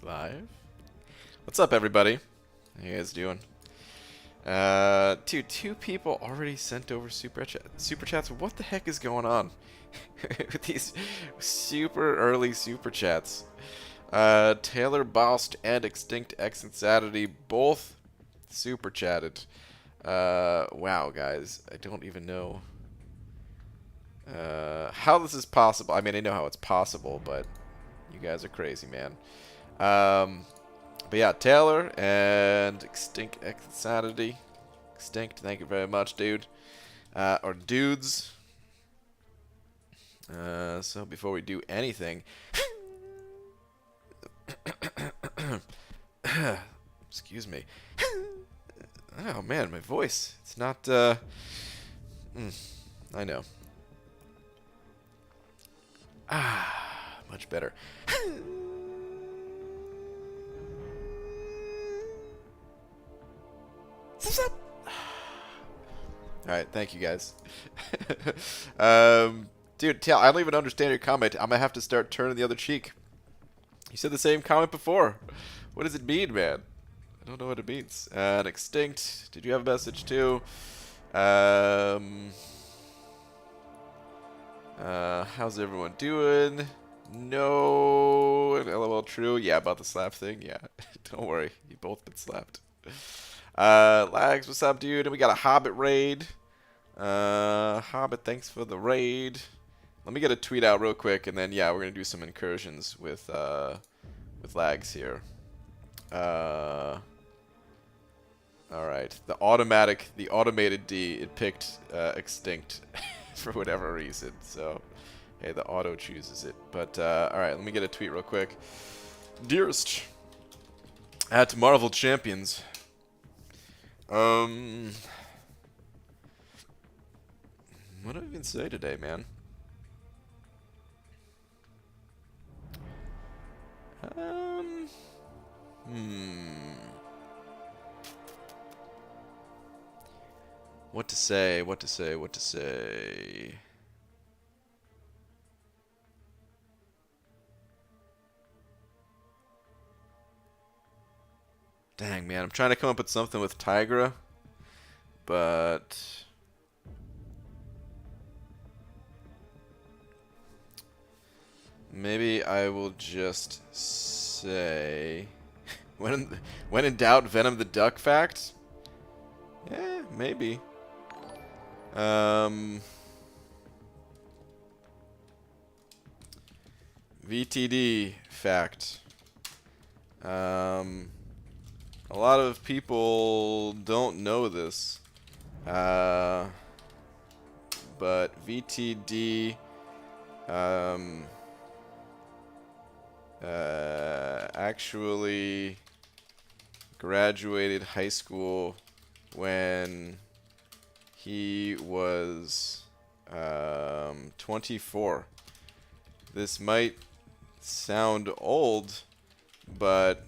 Live. What's up, everybody? How you guys doing? Dude, two people already sent over super chats. What the heck is going on with these super early super chats? Taylor Bost and Extinct X Insanity both super chatted. Wow, guys, I don't even know how this is possible. I mean, I know how it's possible, but you guys are crazy, man. But yeah, Taylor and Extinct X Insanity. Extinct, thank you very much, dude. Or dudes. So before we do anything, excuse me. Oh man, my voice. It's not, I know. Much better. Alright, thank you guys. Dude, I don't even understand your comment. I'm gonna have to start turning the other cheek. You said the same comment before. What does it mean, man? I don't know what it means. And Extinct, did you have a message too? How's everyone doing? No. LOL true. Yeah, about the slap thing. Yeah, don't worry. You both been slapped. Lags, what's up, dude? And we got a Hobbit raid. Hobbit, thanks for the raid. Let me get a tweet out real quick, and then yeah, we're gonna do some incursions with Lags here. All right, the automated D, it picked Extinct for whatever reason. So, hey, the auto chooses it. But all right, let me get a tweet real quick. Dearest, at Marvel Champions. What do I even say today, man? What to say, what to say, what to say. Dang, man, I'm trying to come up with something with Tigra, but maybe I will just say when in doubt, Venom the Duck fact. Yeah, maybe. VTD fact. A lot of people don't know this, but VTD actually graduated high school when he was 24. This might sound old, but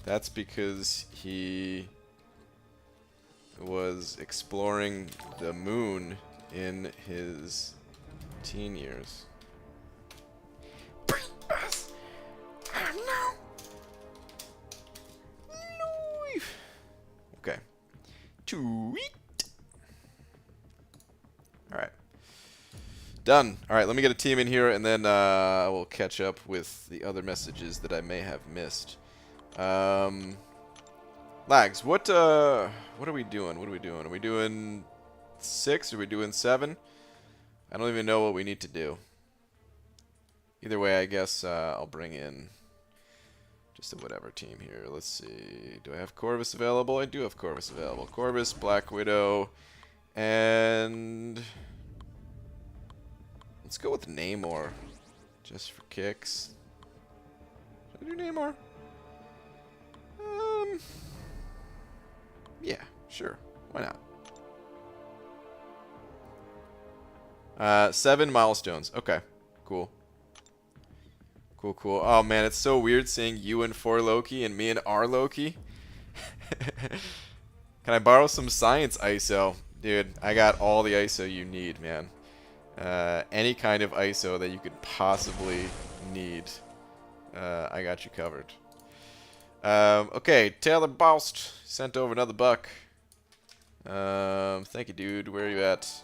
that's because he was exploring the moon in his teen years. No. Okay. Tweet. Alright. Done. Alright, let me get a team in here, and then we'll catch up with the other messages that I may have missed. Lags, what are we doing? What are we doing? Are we doing 6? Are we doing 7? I don't even know what we need to do. Either way, I guess I'll bring in just a whatever team here. Let's see. Do I have Corvus available? I do have Corvus available. Corvus, Black Widow, and let's go with Namor, just for kicks. Should I do Namor? Yeah, sure. Why not? 7 milestones. Okay, cool. Cool, cool. Oh man, it's so weird seeing you in 4 Loki and me in R Loki. Can I borrow some science ISO? Dude, I got all the ISO you need, man. Any kind of ISO that you could possibly need. I got you covered. Okay, Taylor Boust sent over another buck. Thank you, dude. Where are you at?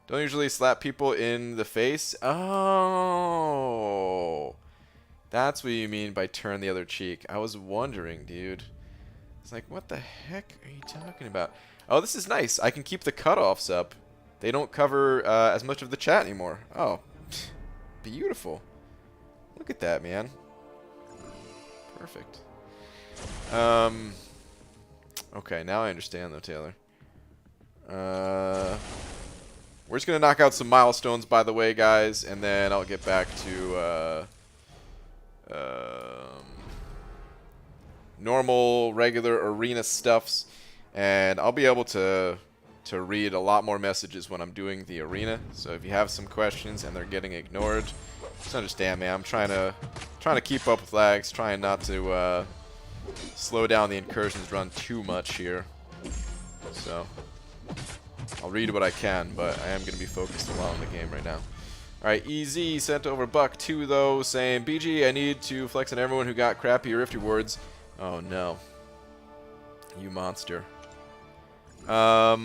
Don't usually slap people in the face. Oh, that's what you mean by turn the other cheek. I was wondering, dude. It's like, what the heck are you talking about? Oh, this is nice. I can keep the cutoffs up. They don't cover as much of the chat anymore. Oh, beautiful. Look at that, man. Perfect. Okay, now I understand though, Taylor. We're just gonna knock out some milestones, by the way, guys, and then I'll get back to normal, regular arena stuffs, and I'll be able to read a lot more messages when I'm doing the arena. So if you have some questions and they're getting ignored, just understand, man. I'm trying to keep up with lags, trying not to slow down the incursions run too much here. So I'll read what I can, but I am going to be focused a lot on the game right now. Alright, EZ sent over buck 2 though, saying, BG, I need to flex on everyone who got crappy Rift rewards. Oh no. You monster. I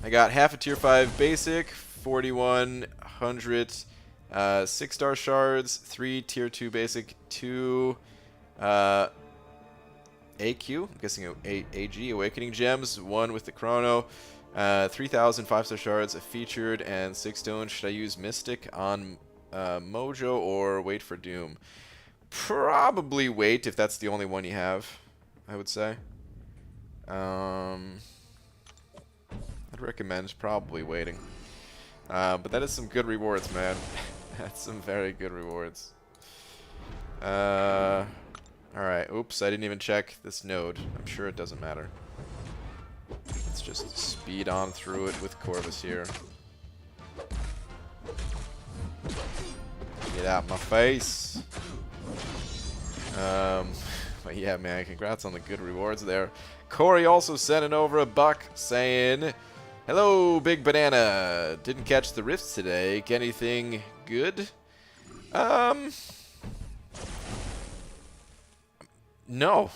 got half a tier 5 basic, 4,100 6-star shards, 3 tier 2 basic, 2 AQ, I'm guessing AG, Awakening Gems, 1 with the Chrono, 3,000 5-star shards, a featured, and 6 stones. Should I use Mystic on Mojo or wait for Doom? Probably wait if that's the only one you have, I would say. I'd recommend probably waiting. But that is some good rewards, man. That's some very good rewards. Alright, oops, I didn't even check this node. I'm sure it doesn't matter. Let's just speed on through it with Corvus here. Get out my face. But yeah, man, congrats on the good rewards there. Corey also sending over a buck saying, hello, Big Banana. Didn't catch the rifts today. Get anything good? No.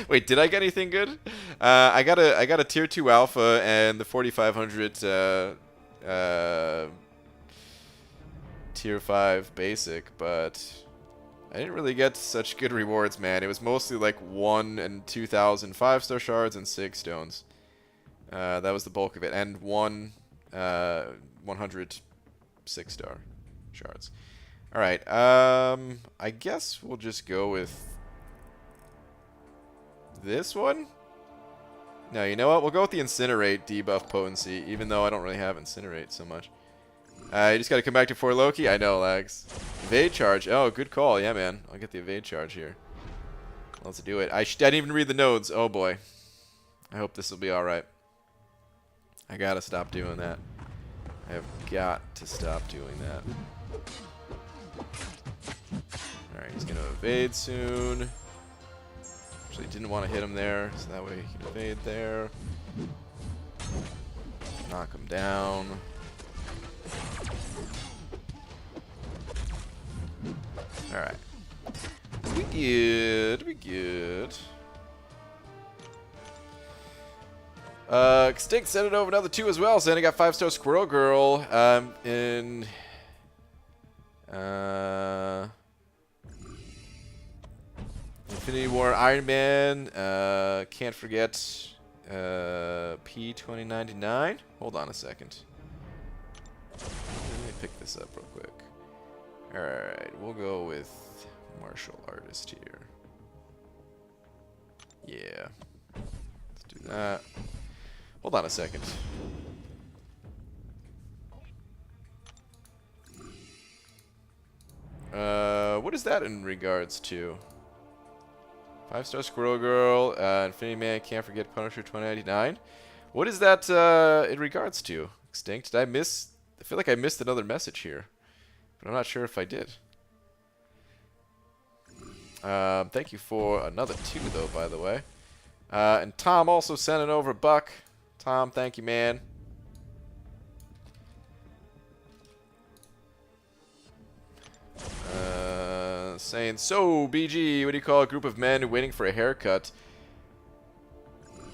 Wait, did I get anything good? I got a tier 2 alpha and the 4,500 tier 5 basic, but I didn't really get such good rewards, man. It was mostly like 1 and 2,000 5-star shards and 6 stones. That was the bulk of it, and 100 6-star shards. All right. I guess we'll just go with this one. No, you know what? We'll go with the Incinerate debuff potency, even though I don't really have Incinerate so much. You just got to come back to 4 Loki. I know, lags. Evade charge. Oh, good call. Yeah, man. I'll get the evade charge here. Let's do it. I didn't even read the nodes. Oh, boy. I hope this will be all right. I got to stop doing that. I have got to stop doing that. All right, he's going to evade soon. Actually, didn't want to hit him there, so that way he can evade there. Knock him down. Alright. We good. We good. Extinct sent it over another 2 as well, saying I got 5-star Squirrel Girl. Infinity War Iron Man. Can't forget P2099. Hold on a second. Let me pick this up real quick. Alright, we'll go with Martial Artist here. Yeah. Let's do that. Hold on a second. What is that in regards to? 5-star Squirrel Girl, Infinity Man, Can't Forget Punisher 2099. What is that in regards to? Extinct? Did I miss? I feel like I missed another message here, but I'm not sure if I did. Thank you for another 2, though, by the way. And Tom also sent it over a buck. Tom, thank you, man. saying, so, BG, what do you call a group of men waiting for a haircut?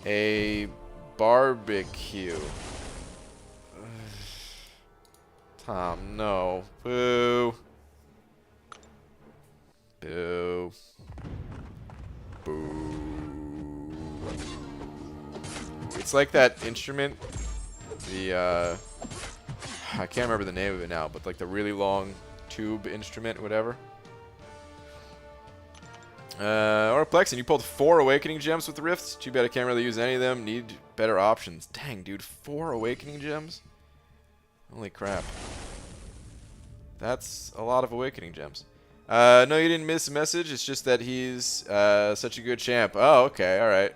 A barbecue. Tom, no. Boo. Boo. Boo. It's like that instrument. The, I can't remember the name of it now, but like the really long tube instrument, whatever. Or Plexin, you pulled 4 Awakening Gems with the Rifts. Too bad I can't really use any of them. Need better options. Dang, dude, 4 Awakening Gems? Holy crap. That's a lot of Awakening Gems. No, you didn't miss a message. It's just that he's such a good champ. Oh, okay, alright.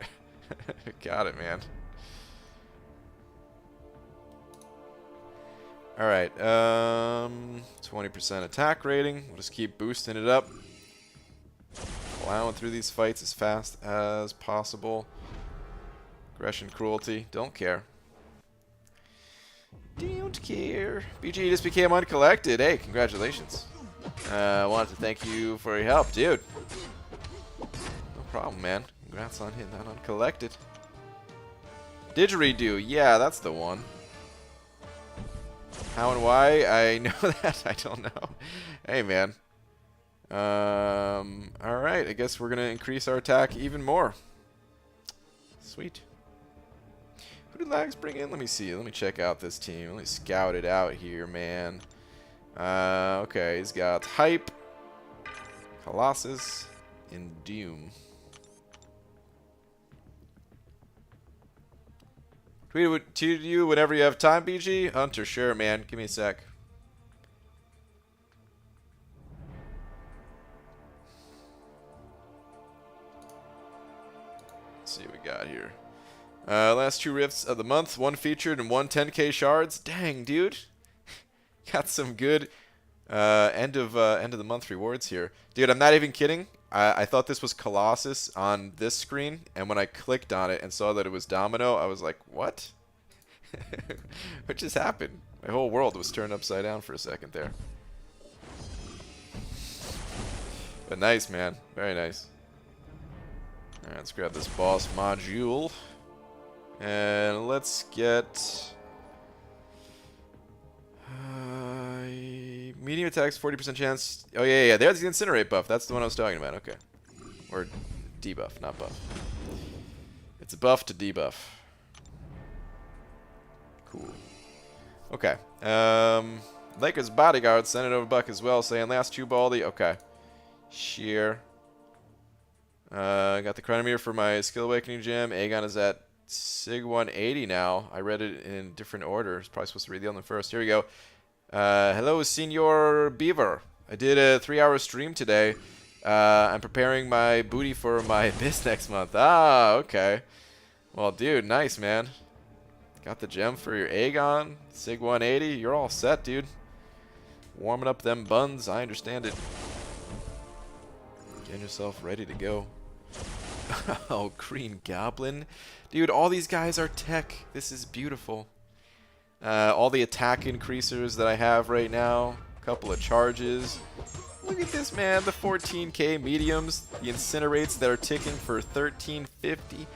Got it, man. Alright, 20% attack rating. We'll just keep boosting it up. Plowing through these fights as fast as possible. Aggression, cruelty, don't care. Don't care. BG just became uncollected. Hey, congratulations. I wanted to thank you for your help, dude. No problem, man. Congrats on hitting that uncollected. Didgeridoo, yeah, that's the one. How and why? I know that. I don't know. Hey, man. Alright, I guess we're going to increase our attack even more. Sweet. Who did Lags bring in? Let me see. Let me check out this team. Let me scout it out here, man. Okay, he's got Hype, Colossus, and Doom. Tweet it to you whenever you have time, BG. Hunter, sure, man. Give me a sec. Let's see what we got here. Last 2 rifts of the month. 1 featured and 1 10k shards. Dang, dude. Got some good end of the month rewards here. Dude, I'm not even kidding. I thought this was Colossus on this screen, and when I clicked on it and saw that it was Domino, I was like, what? What just happened? My whole world was turned upside down for a second there. But nice, man. Very nice. Alright, let's grab this boss module. And let's get... medium attacks, 40% chance. Oh, yeah. There's the Incinerate buff. That's the one I was talking about. Okay. Or debuff, not buff. It's a buff to debuff. Cool. Okay. Lakers Bodyguard sent it over Buck as well, saying last 2 Baldy. Okay. Sheer. Got the Chronometer for my Skill Awakening Gem. Aegon is at Sig 180 now. I read it in different order. It's probably supposed to read the other one first. Here we go. Hello, Senor Beaver. I did a 3-hour stream today. I'm preparing my booty for my biz next month. Ah, okay. Well, dude, nice, man. Got the gem for your Aegon. Sig 180. You're all set, dude. Warming up them buns. I understand it. Getting yourself ready to go. Oh, Green Goblin. Dude, all these guys are tech. This is beautiful. All the attack increasers that I have right now. A couple of charges. Look at this, man. The 14k mediums. The incinerates that are ticking for 1350.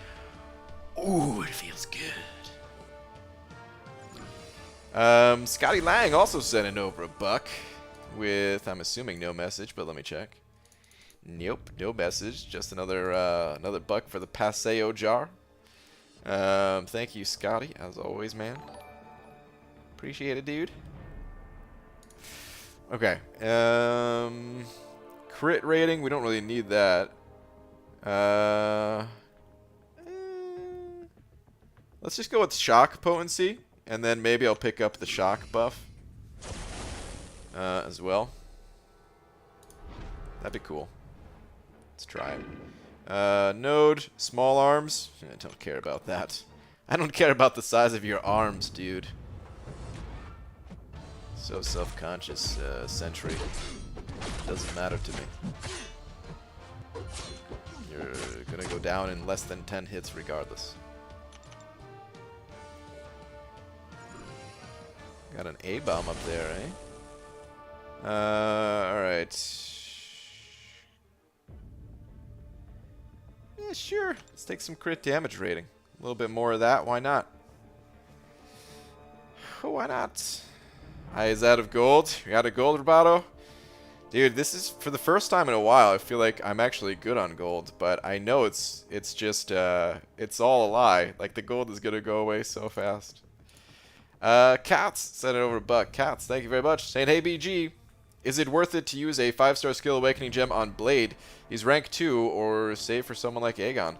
Ooh, it feels good. Scotty Lang also sent in over a buck. With, I'm assuming, no message, but let me check. Nope, no message. Just another another buck for the Paseo jar. Thank you, Scotty, as always, man. Appreciate it, dude. Okay. Crit rating, we don't really need that. Let's just go with shock potency, and then maybe I'll pick up the shock buff as well. That'd be cool. Let's try it. Node, small arms. I don't care about that. I don't care about the size of your arms, dude. So self-conscious, Sentry. Doesn't matter to me. You're gonna go down in less than 10 hits regardless. Got an A-bomb up there, eh? Alright. Sure, let's take some crit damage rating. A little bit more of that, why not? Why not? Eyes out of gold. You out of gold, Roboto? Dude, this is, for the first time in a while, I feel like I'm actually good on gold, but I know it's just, it's all a lie. Like, the gold is gonna go away so fast. Cats, send it over to Buck. Cats, thank you very much. Saying, hey BG, is it worth it to use a 5-star skill awakening gem on Blade? He's rank 2, or save for someone like Aegon?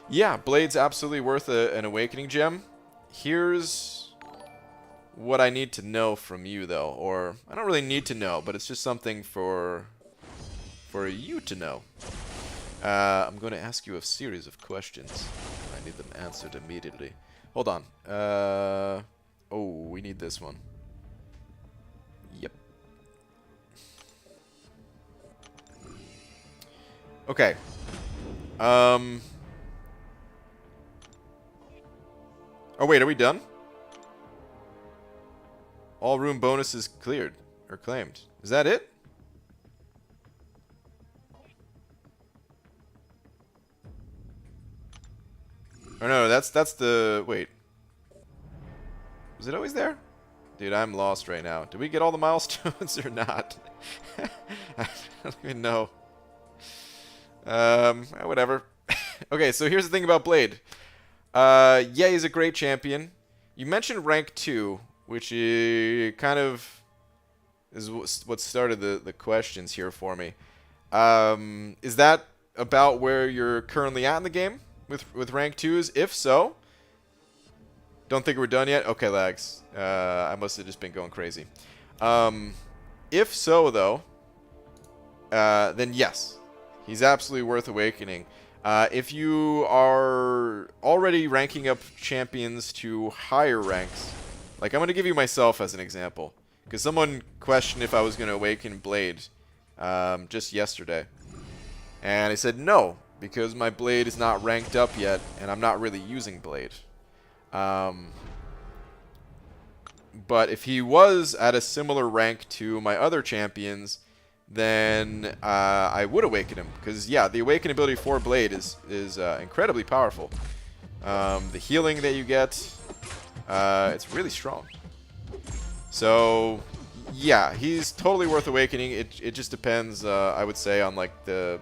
Yeah, Blade's absolutely worth an awakening gem. Here's what I need to know from you, though. Or, I don't really need to know, but it's just something for you to know. I'm going to ask you a series of questions. I need them answered immediately. Hold on. Oh, we need this one. Yep. Okay. Oh, wait, are we done? All room bonuses cleared or claimed. Is that it? Oh no, that's the wait. Was it always there? Dude, I'm lost right now. Did we get all the milestones or not? I don't even know. Whatever. Okay, so here's the thing about Blade. Yeah, he's a great champion. You mentioned rank 2, which is kind of is what started the questions here for me. Is that about where you're currently at in the game with rank 2s? If so, don't think we're done yet. Okay, lags. I must have just been going crazy. If so, though, then yes, he's absolutely worth awakening. If you are already ranking up champions to higher ranks, like I'm going to give you myself as an example, because someone questioned if I was going to awaken Blade just yesterday. And I said no, because my Blade is not ranked up yet, and I'm not really using Blade. But if he was at a similar rank to my other champions, then I would awaken him. Because, yeah, the awaken ability for Blade is incredibly powerful. The healing that you get, it's really strong. So, yeah, he's totally worth awakening. It just depends, I would say, on, like, the...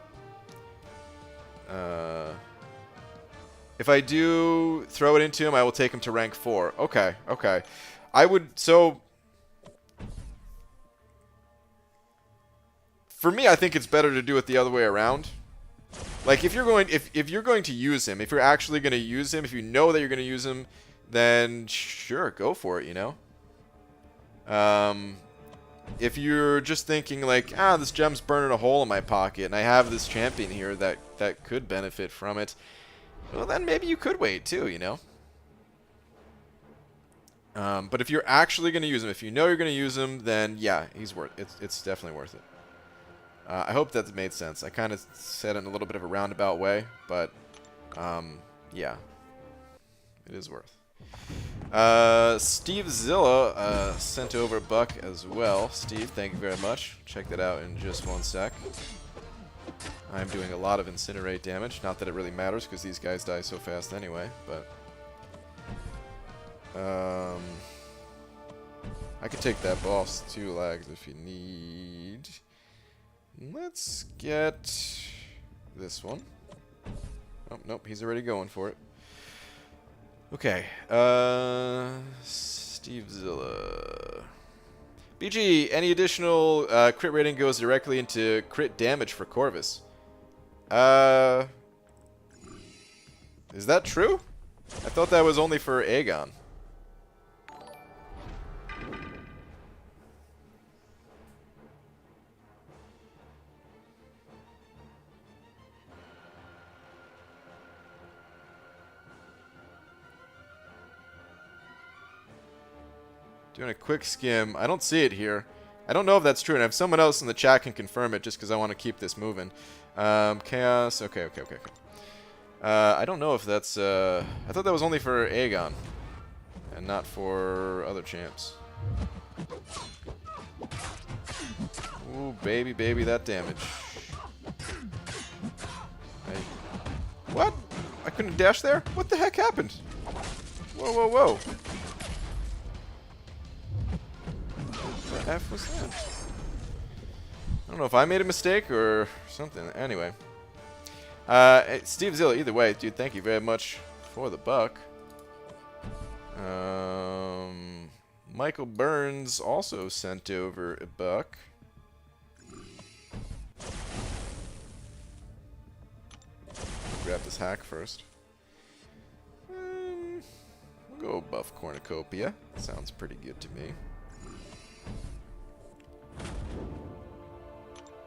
if I do throw it into him, I will take him to rank 4. Okay, okay. I would... So... For me, I think it's better to do it the other way around. Like, if you're going to use him, if you're actually going to use him, if you know that you're going to use him, then sure, go for it, you know? If you're just thinking like, this gem's burning a hole in my pocket, and I have this champion here that could benefit from it, well, then maybe you could wait too, you know? But if you're actually going to use him, if you know you're going to use him, then yeah, he's worth it. It's definitely worth it. I hope that made sense. I kind of said it in a little bit of a roundabout way, but yeah, it is worth. Steve Zilla sent over a buck as well. Steve, thank you very much. Check that out in just one sec. I'm doing a lot of incinerate damage. Not that it really matters because these guys die so fast anyway, but I could take that boss 2 lags if you need. Let's get this one. Oh, nope, he's already going for it. Okay, Steve Zilla. BG, any additional crit rating goes directly into crit damage for Corvus. Is that true? I thought that was only for Aegon. Doing a quick skim. I don't see it here. I don't know if that's true, and if someone else in the chat can confirm it, just because I want to keep this moving. Chaos. Okay. I don't know if that's... I thought that was only for Aegon, and not for other champs. Ooh, baby, that damage. Hey. What? I couldn't dash there? What the heck happened? Whoa, whoa, whoa. What the F was that? I don't know if I made a mistake or something. Anyway. Steve Zilla, either way, dude, thank you very much for the buck. Michael Burns also sent over a buck. Grab this hack first. We'll go buff cornucopia. Sounds pretty good to me.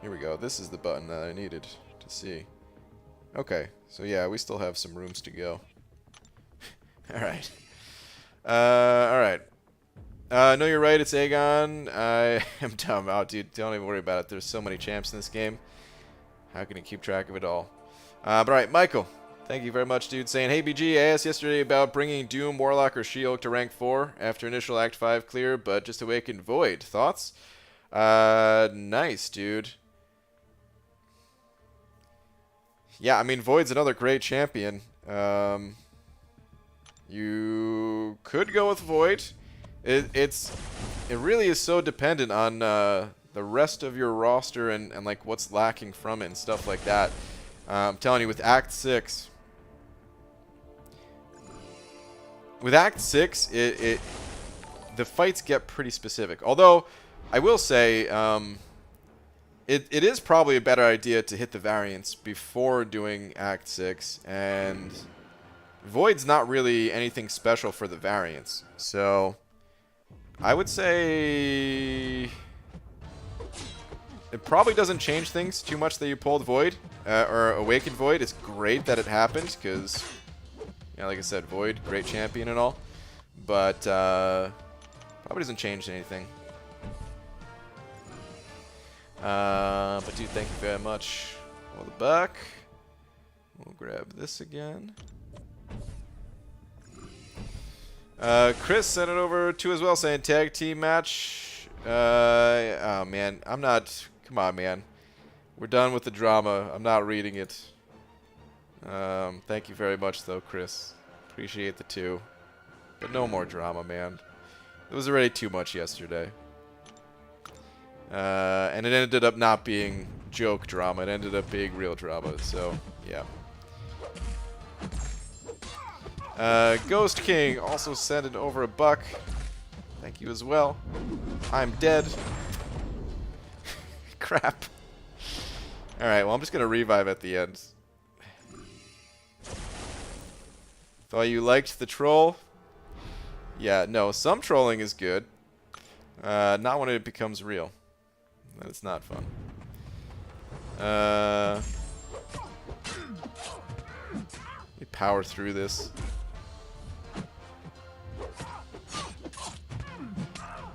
Here we go. This is the button that I needed to see. Okay, so yeah, we still have some rooms to go. Alright. Alright. No, you're right, it's Aegon. I am dumb out, dude. Don't even worry about it. There's so many champs in this game. How can you keep track of it all? But alright, Michael. Thank you very much, dude. Saying, hey, BG, I asked yesterday about bringing Doom, Warlock, or She-Hulk to rank 4 after initial Act 5 clear, but just awakened Void. Thoughts? Nice, dude. Yeah, I mean, Void's another great champion. You could go with Void. It really is so dependent on the rest of your roster and like what's lacking from it and stuff like that. I'm telling you, with Act 6, the fights get pretty specific. Although I will say, it is probably a better idea to hit the variants before doing Act 6, and Void's not really anything special for the variants. So I would say it probably doesn't change things too much that you pulled Void, or Awakened Void. It's great that it happened, because, you know, like I said, Void, great champion and all, but probably doesn't change anything. But dude, thank you very much for the buck. We'll grab this again. Chris sent it over too as well, saying tag team match. Oh man, I'm not. Come on, man. We're done with the drama. I'm not reading it. Thank you very much, though, Chris. Appreciate the 2. But no more drama, man. It was already too much yesterday. And it ended up not being joke drama. It ended up being real drama. So, yeah. Ghost King also sent it over a buck. Thank you as well. I'm dead. Crap. Alright, well, I'm just going to revive at the end. Thought you liked the troll? Yeah, no, some trolling is good. Not when it becomes real. Then it's not fun. Let me power through this.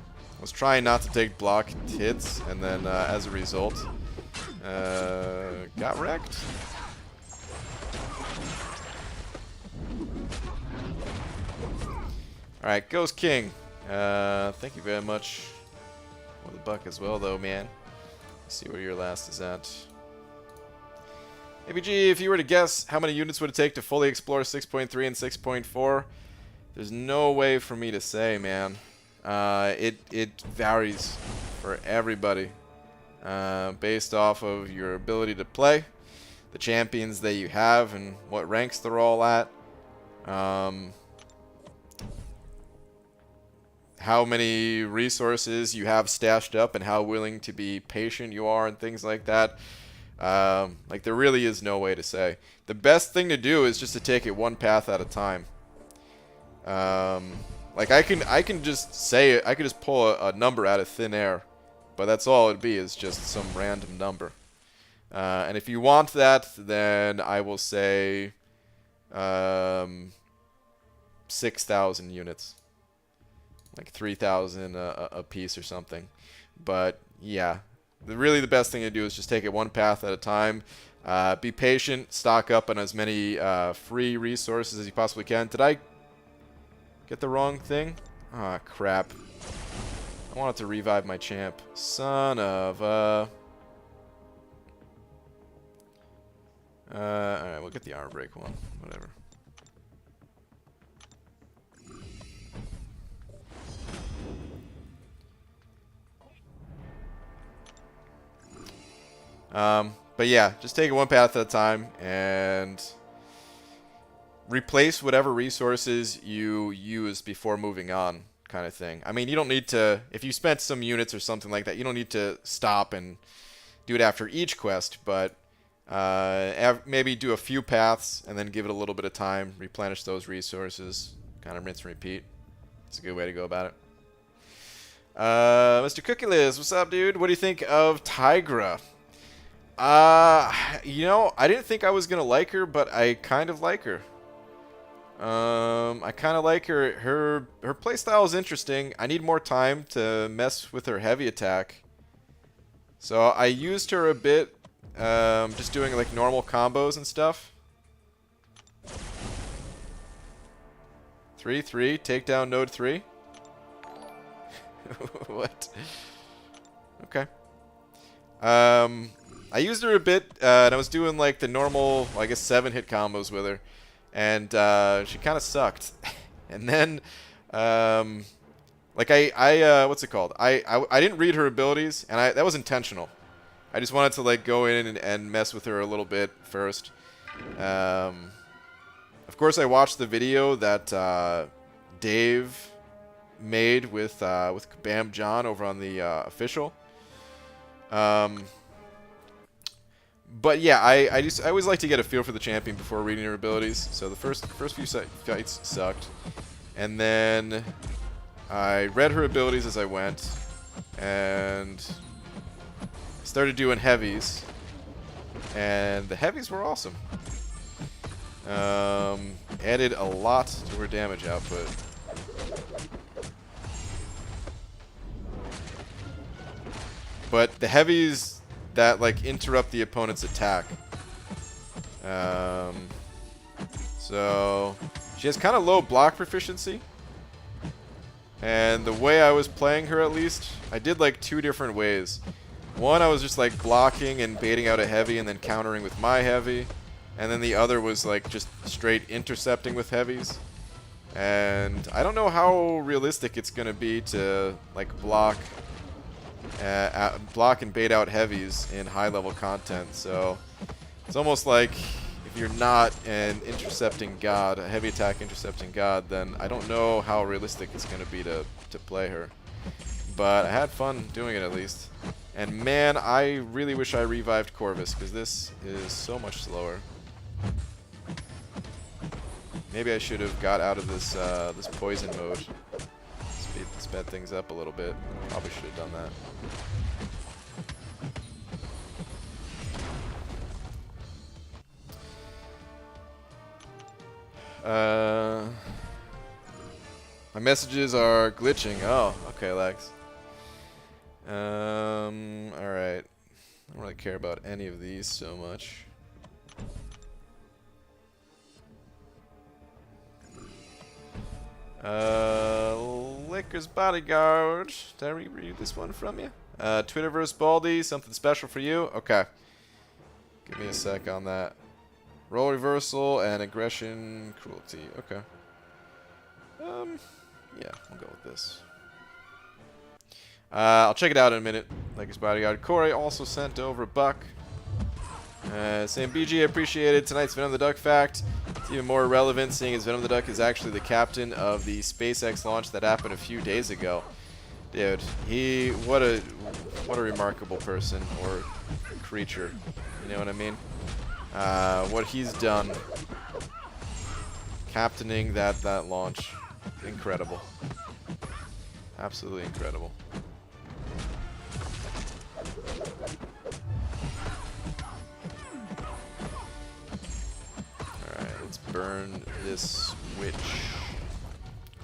I was trying not to take blocked hits, and then as a result, got wrecked. Alright, Ghost King. Thank you very much for the buck as well, though, man. Let's see where your last is at. ABG, if you were to guess how many units would it take to fully explore 6.3 and 6.4, there's no way for me to say, man. It varies for everybody based off of your ability to play, the champions that you have, and what ranks they're all at. How many resources you have stashed up and how willing to be patient you are and things like that. Like, there really is no way to say. The best thing to do is just to take it one path at a time. Like, I can just say it. I could just pull a number out of thin air, but that's all it'd be, is just some random number. And if you want that, then I will say 6,000 units. Like 3,000 a piece or something. But yeah, really the best thing to do is just take it one path at a time. Be patient, stock up on as many free resources as you possibly can. Did I get the wrong thing? Ah, crap. I wanted to revive my champ. Son of a... Alright, we'll get the armor break one. Whatever. But yeah, just take it one path at a time and replace whatever resources you use before moving on, kind of thing. I mean, you don't need to, if you spent some units or something like that, you don't need to stop and do it after each quest, but maybe do a few paths and then give it a little bit of time, replenish those resources, kind of rinse and repeat. It's a good way to go about it. Mr. Cookie Liz, what's up, dude? What do you think of Tigra? You know, I didn't think I was gonna like her, but I kind of like her. I kind of like her. Her playstyle is interesting. I need more time to mess with her heavy attack. So I used her a bit, just doing like normal combos and stuff. 3-3, take down node 3. What? Okay. I used her a bit, and I was doing like the normal, I guess, 7-hit combos with her, and she kind of sucked. And then, like what's it called? I didn't read her abilities, and that was intentional. I just wanted to like go in and mess with her a little bit first. Of course, I watched the video that Dave made with Kabam John over on the official. But yeah, I always like to get a feel for the champion before reading her abilities. So the first few fights sucked, and then I read her abilities as I went, and started doing heavies, and the heavies were awesome. Added a lot to her damage output. But the heavies that like interrupt the opponent's attack. So she has kind of low block proficiency. And the way I was playing her, at least, I did like 2 different ways. One, I was just like blocking and baiting out a heavy and then countering with my heavy. And then the other was like just straight intercepting with heavies. And I don't know how realistic it's going to be to like block and bait out heavies in high-level content. So it's almost like if you're not an intercepting god, a heavy attack intercepting god, then I don't know how realistic it's going to be to play her. But I had fun doing it at least. And man, I really wish I revived Corvus, because this is so much slower. Maybe I should have got out of this this poison mode. Sped things up a little bit. Probably should have done that. My messages are glitching. Oh, okay, Lex. Alright. I don't really care about any of these so much. Liquor's Bodyguard. Did I read this one from you? Twitterverse Baldy, something special for you? Okay. Give me a sec on that. Role reversal and aggression cruelty. Okay. Yeah, we'll go with this. I'll check it out in a minute. Liquor's Bodyguard. Corey also sent over a buck. Saying BG, I appreciate it. Tonight's Venom the Duck fact. It's even more relevant seeing as Venom the Duck is actually the captain of the SpaceX launch that happened a few days ago. Dude, what a remarkable person or creature. You know what I mean? What he's done captaining that launch. Incredible. Absolutely incredible. Let's burn this witch.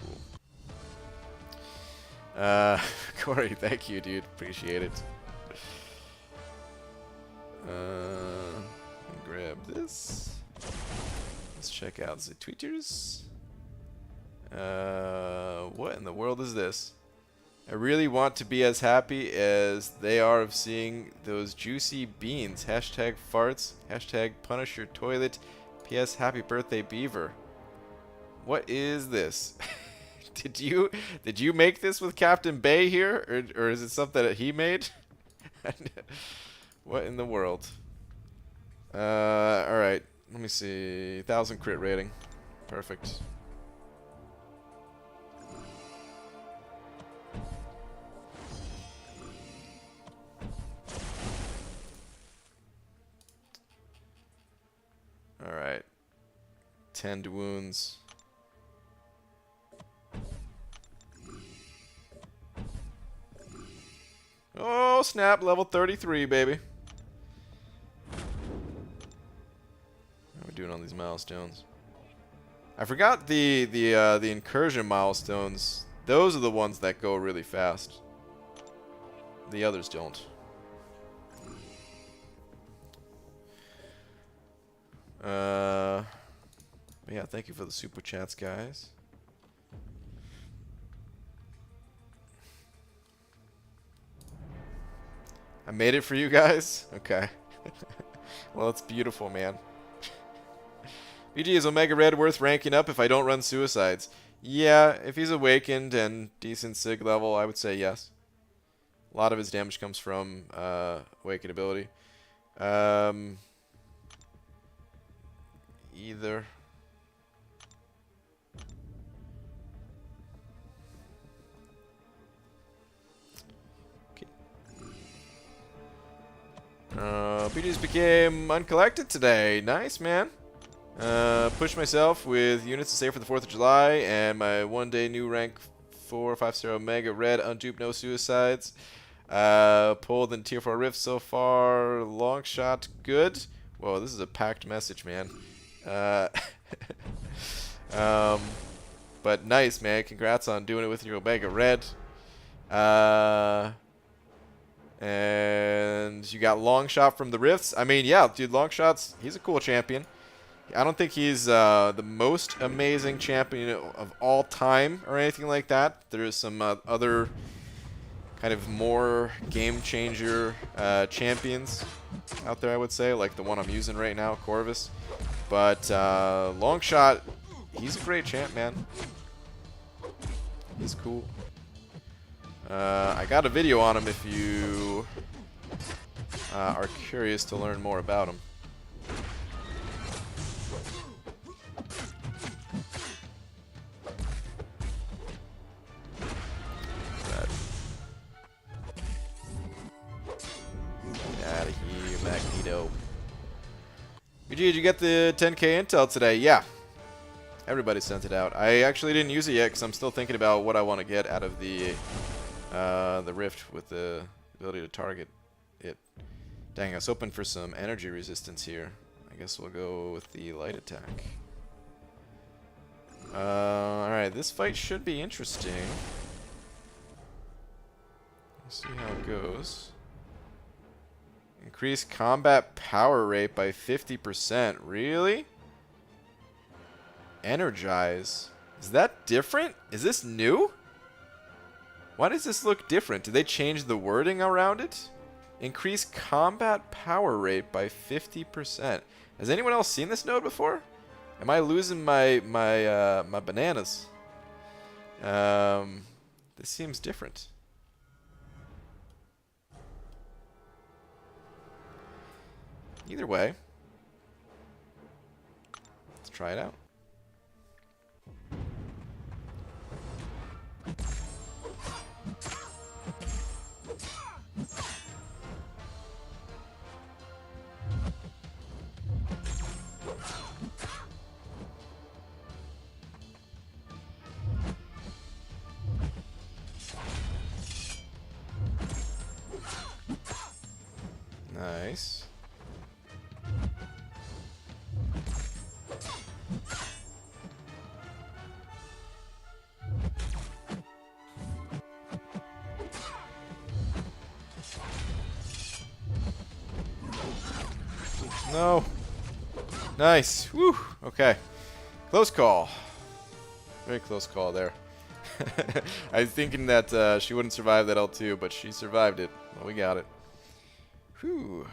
Cool. Corey, thank you, dude. Appreciate it. Grab this. Let's check out the tweeters. What in the world is this? I really want to be as happy as they are of seeing those juicy beans. Hashtag farts. Hashtag punish your toilet. P.S. Happy birthday, Beaver. What is this? Did you make this with Captain Bay here, or is it something that he made? What in the world? All right. Let me see. 1,000 crit rating. Perfect. All right. 10 wounds. Oh, snap. Level 33, baby. How are we doing on these milestones? I forgot the incursion milestones. Those are the ones that go really fast. The others don't. Yeah, thank you for the super chats, guys. I made it for you guys? Okay. Well, it's beautiful, man. BG, is Omega Red worth ranking up if I don't run suicides? Yeah, if he's awakened and decent sig level, I would say yes. A lot of his damage comes from awakened ability. Either. BGs became uncollected today. Nice, man. Pushed myself with units to save for the 4th of July, and my one-day new rank 4 5-star Omega Red, unduped, no suicides. Pulled in tier 4 rift so far. Long shot, good. Whoa, this is a packed message, man. But nice, man. Congrats on doing it with your Omega Red. And you got long shot from the rifts. I mean, yeah, dude, long shots. He's a cool champion. I don't think he's the most amazing champion of all time or anything like that. There's some other kind of more game changer champions out there, I would say, like the one I'm using right now, Corvus. But long shot, he's a great champ, man. He's cool. I got a video on him if you are curious to learn more about him. Get out of here, Magneto. BG, did you get the 10K intel today? Yeah. Everybody sent it out. I actually didn't use it yet because I'm still thinking about what I want to get out of the rift with the ability to target it. Dang, I was hoping for some energy resistance here. I guess we'll go with the light attack. Alright, this fight should be interesting. Let's see how it goes. Increase combat power rate by 50%. Really? Energize. Is that different? Is this new? Why does this look different? Did they change the wording around it? Increase combat power rate by 50%. Has anyone else seen this node before? Am I losing my bananas? This seems different. Either way, let's try it out. Nice. No. Nice. Woo. Okay. Close call. Very close call there. I was thinking that she wouldn't survive that L2, but she survived it. Well, we got it. Whew.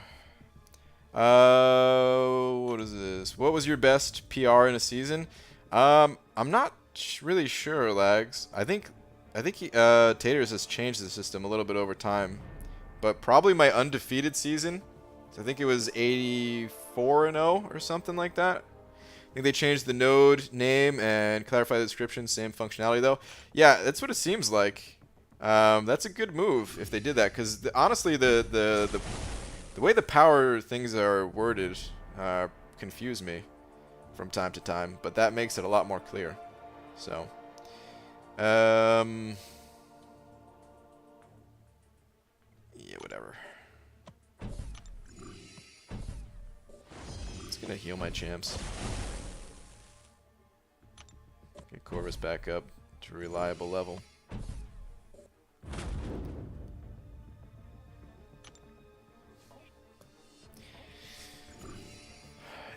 what is this? What was your best PR in a season? I'm not really sure, Lags. I think Taters has changed the system a little bit over time, but probably my undefeated season. So I think it was 84-0 or something like that. I think they changed the node name and clarified the description. Same functionality though. Yeah, that's what it seems like. That's a good move if they did that, because honestly, the way the power things are worded confuse me from time to time, but that makes it a lot more clear. So, yeah, whatever. Just gonna heal my champs. Get Corvus back up to a reliable level.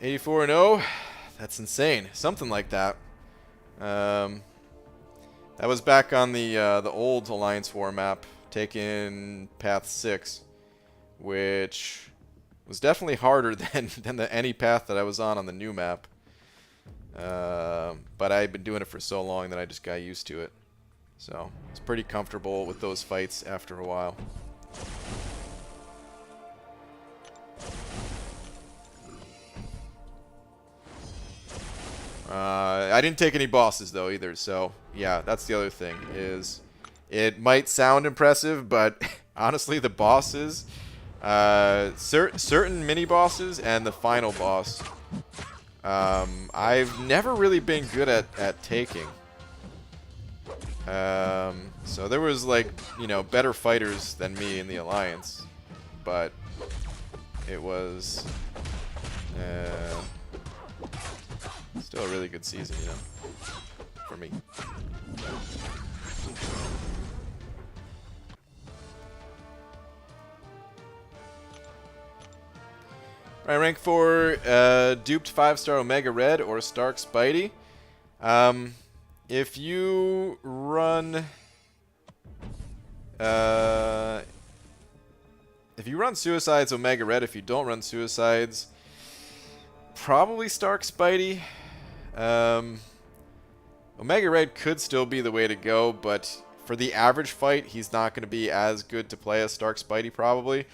$84-0. That's insane. Something like that. That was back on the old Alliance War map, taking Path 6, which was definitely harder than any path that I was on the new map. But I've been doing it for so long that I just got used to it. So it's pretty comfortable with those fights after a while. I didn't take any bosses though either, so yeah, that's the other thing, is it might sound impressive, but honestly the bosses, certain mini bosses and the final boss, I've never really been good at taking. So there was, like, you know, better fighters than me in the Alliance, but it was still a really good season, you know, for me. Right, rank 4, duped 5-star Omega Red or Stark Spidey. If you run Suicides, Omega Red. If you don't run Suicides, probably Stark Spidey. Omega Red could still be the way to go, but for the average fight, he's not going to be as good to play as Stark Spidey probably.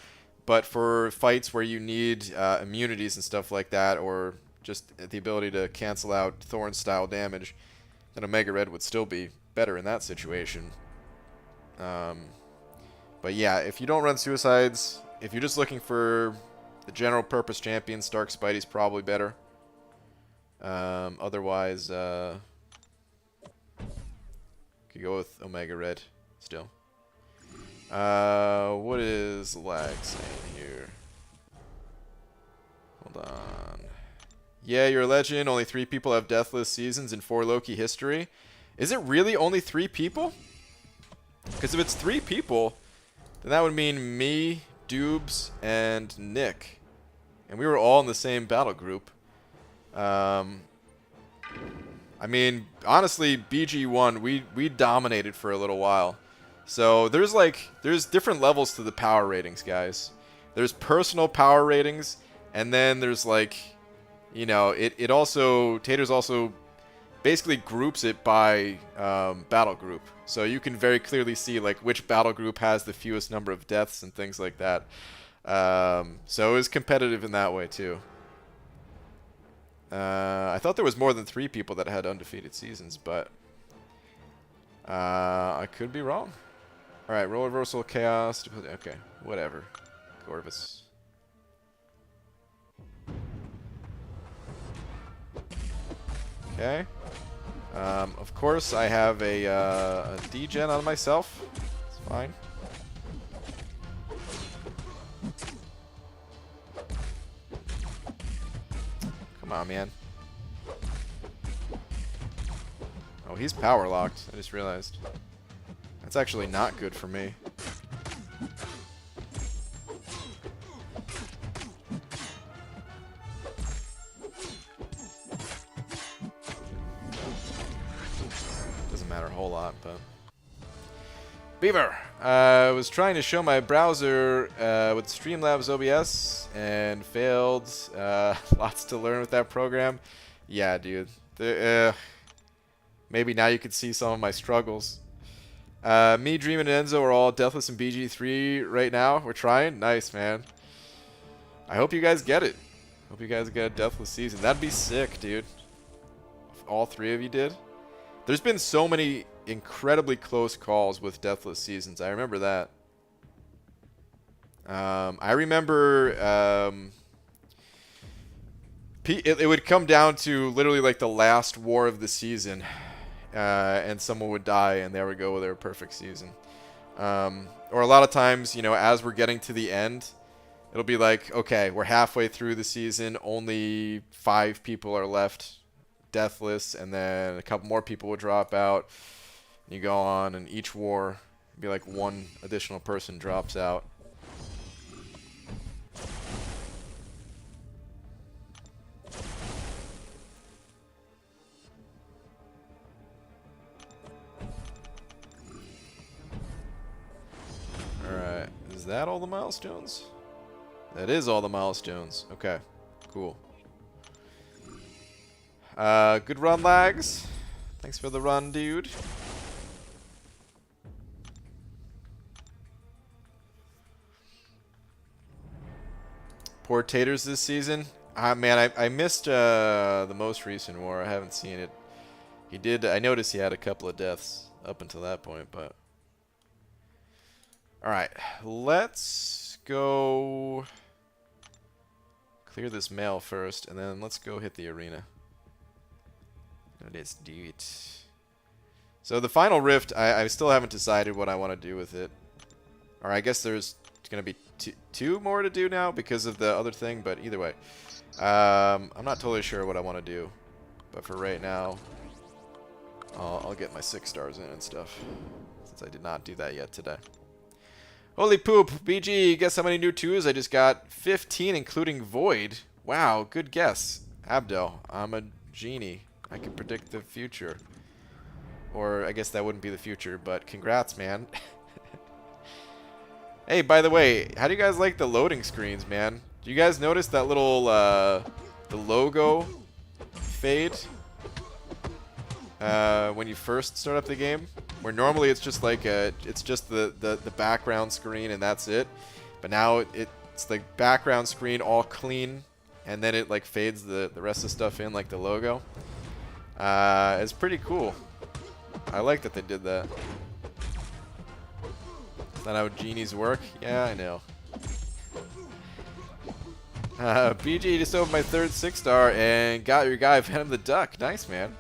But for fights where you need immunities and stuff like that, or just the ability to cancel out Thorn-style damage, then Omega Red would still be better in that situation. But yeah, if you don't run Suicides, if you're just looking for the general purpose champion, Stark Spidey's probably better. Otherwise, could go with Omega Red still. What is lag saying here? Hold on. Yeah, you're a legend. Only 3 people have deathless seasons in 4 Loki history. Is it really only 3 people? Because if it's 3 people, then that would mean me, Dubes, and Nick. And we were all in the same battle group. I mean, honestly, BG1, we dominated for a little while. So there's different levels to the power ratings, guys. There's personal power ratings, and then there's, like, you know, it also, Taters also basically groups it by battle group. So you can very clearly see, like, which battle group has the fewest number of deaths and things like that. So it was competitive in that way too. I thought there was more than 3 people that had undefeated seasons, but I could be wrong. Alright, roll reversal, chaos. Okay, whatever. Corvus. Okay. Of course, I have a degen on myself. It's fine. Come on, man. Oh, he's power locked. I just realized. That's actually not good for me. Doesn't matter a whole lot, but... Beaver! I was trying to show my browser with Streamlabs OBS and failed. Lots to learn with that program. Yeah, dude. Maybe now you can see some of my struggles. Me, Dream, and Enzo are all Deathless in BG3 right now. We're trying. Nice, man. I hope you guys get it. Hope you guys get a Deathless season. That'd be sick, dude. If all 3 of you did. There's been so many incredibly close calls with Deathless seasons. I remember that. I remember it would come down to literally like the last war of the season, and someone would die, and there we go with their perfect season. Or a lot of times, you know, as we're getting to the end, it'll be like, okay, we're halfway through the season, only 5 people are left deathless, and then a couple more people would drop out. You go on, and each war, it'd be like 1 additional person drops out. Alright, is that all the milestones? That is all the milestones. Okay, cool. Good run, Lags. Thanks for the run, dude. Poor Taters this season. Man, I missed the most recent war. I haven't seen it. He did. I noticed he had a couple of deaths up until that point, but all right, let's go clear this mail first, and then let's go hit the arena. Let's do it. So the final rift, I still haven't decided what I want to do with it. Or I guess there's going to be two more to do now because of the other thing, but either way. I'm not totally sure what I want to do. But for right now, I'll get my 6 stars in and stuff. Since I did not do that yet today. Holy poop, BG, guess how many new 2s? I just got 15, including Void. Wow, good guess. Abdel, I'm a genie. I can predict the future. Or I guess that wouldn't be the future, but congrats, man. Hey, by the way, how do you guys like the loading screens, man? Do you guys notice that little, the logo fade? When you first start up the game? Where normally it's just like it's just the background screen and that's it. But now it's the background screen all clean, and then it like fades the rest of the stuff in, like the logo. It's pretty cool. I like that they did that. Is that how genies work? Yeah, I know. BG just opened my 3rd 6-star and got your guy Venom the Duck. Nice, man.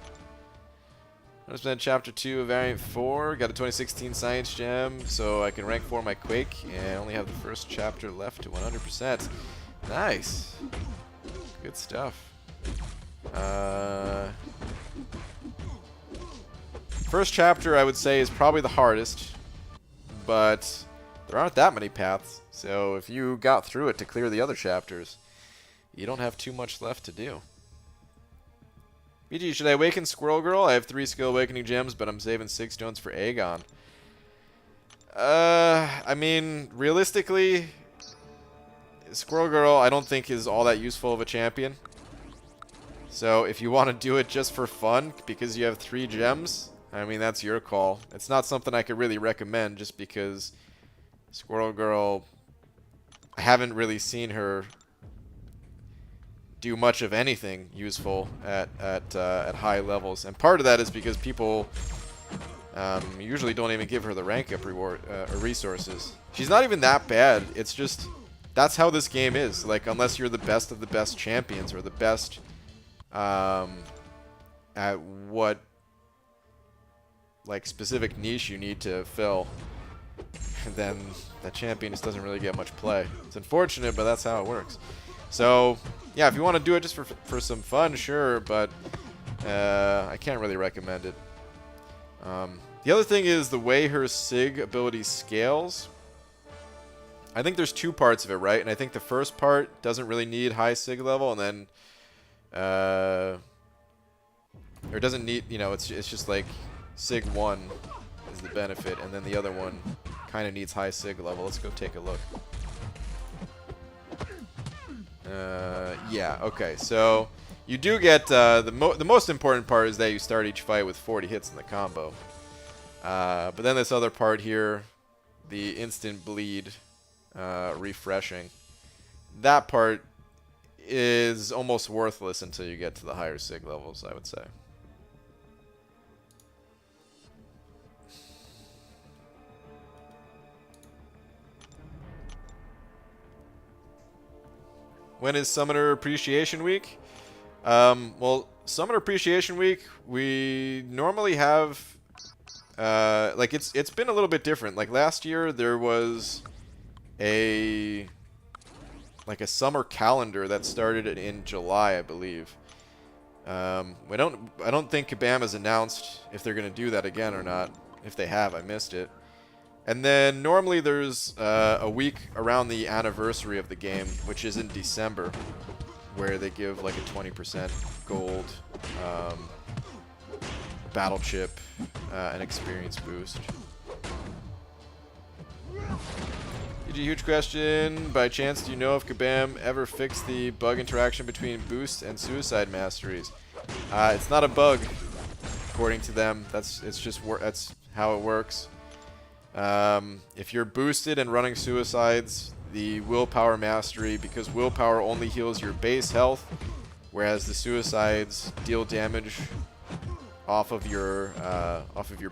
Untitled Chapter 2 Variant 4. Got a 2016 Science Gem, so I can rank 4 my Quake and only have the first chapter left to 100%. Nice. Good stuff. First chapter, I would say, is probably the hardest, but there aren't that many paths, so if you got through it to clear the other chapters, you don't have too much left to do. BG, should I awaken Squirrel Girl? I have 3 skill awakening gems, but I'm saving 6 stones for Aegon. I mean, realistically, Squirrel Girl I don't think is all that useful of a champion. So if you want to do it just for fun, because you have 3 gems, I mean, that's your call. It's not something I could really recommend just because Squirrel Girl, I haven't really seen her do much of anything useful at high levels. And part of that is because people usually don't even give her the rank up reward or resources. She's not even that bad. It's just, that's how this game is. Like, unless you're the best of the best champions or the best at what like specific niche you need to fill, then that champion just doesn't really get much play. It's unfortunate, but that's how it works. So yeah, if you want to do it just for some fun, sure, but I can't really recommend it. The other thing is the way her SIG ability scales. I think there's 2 parts of it, right? And I think the first part doesn't really need high SIG level, and then or doesn't need, you know, it's just like SIG 1 is the benefit, and then the other one kind of needs high sig level. Let's go take a look. Yeah, okay, so you do get, the most important part is that you start each fight with 40 hits in the combo. But then this other part here, the instant bleed, refreshing, that part is almost worthless until you get to the higher sig levels, I would say. When is Summoner Appreciation Week? Well, Summoner Appreciation Week, we normally have, like it's been a little bit different. Like last year, there was a summer calendar that started in July, I believe. I don't think Kabam has announced if they're gonna do that again or not. If they have, I missed it. And then normally there's a week around the anniversary of the game, which is in December, where they give like a 20% gold battle chip, an experience boost. Huge question. By chance, do you know if Kabam ever fixed the bug interaction between boost and suicide masteries? It's not a bug, according to them. That's how it works. If you're boosted and running suicides, the willpower mastery, because willpower only heals your base health, whereas the suicides deal damage off of your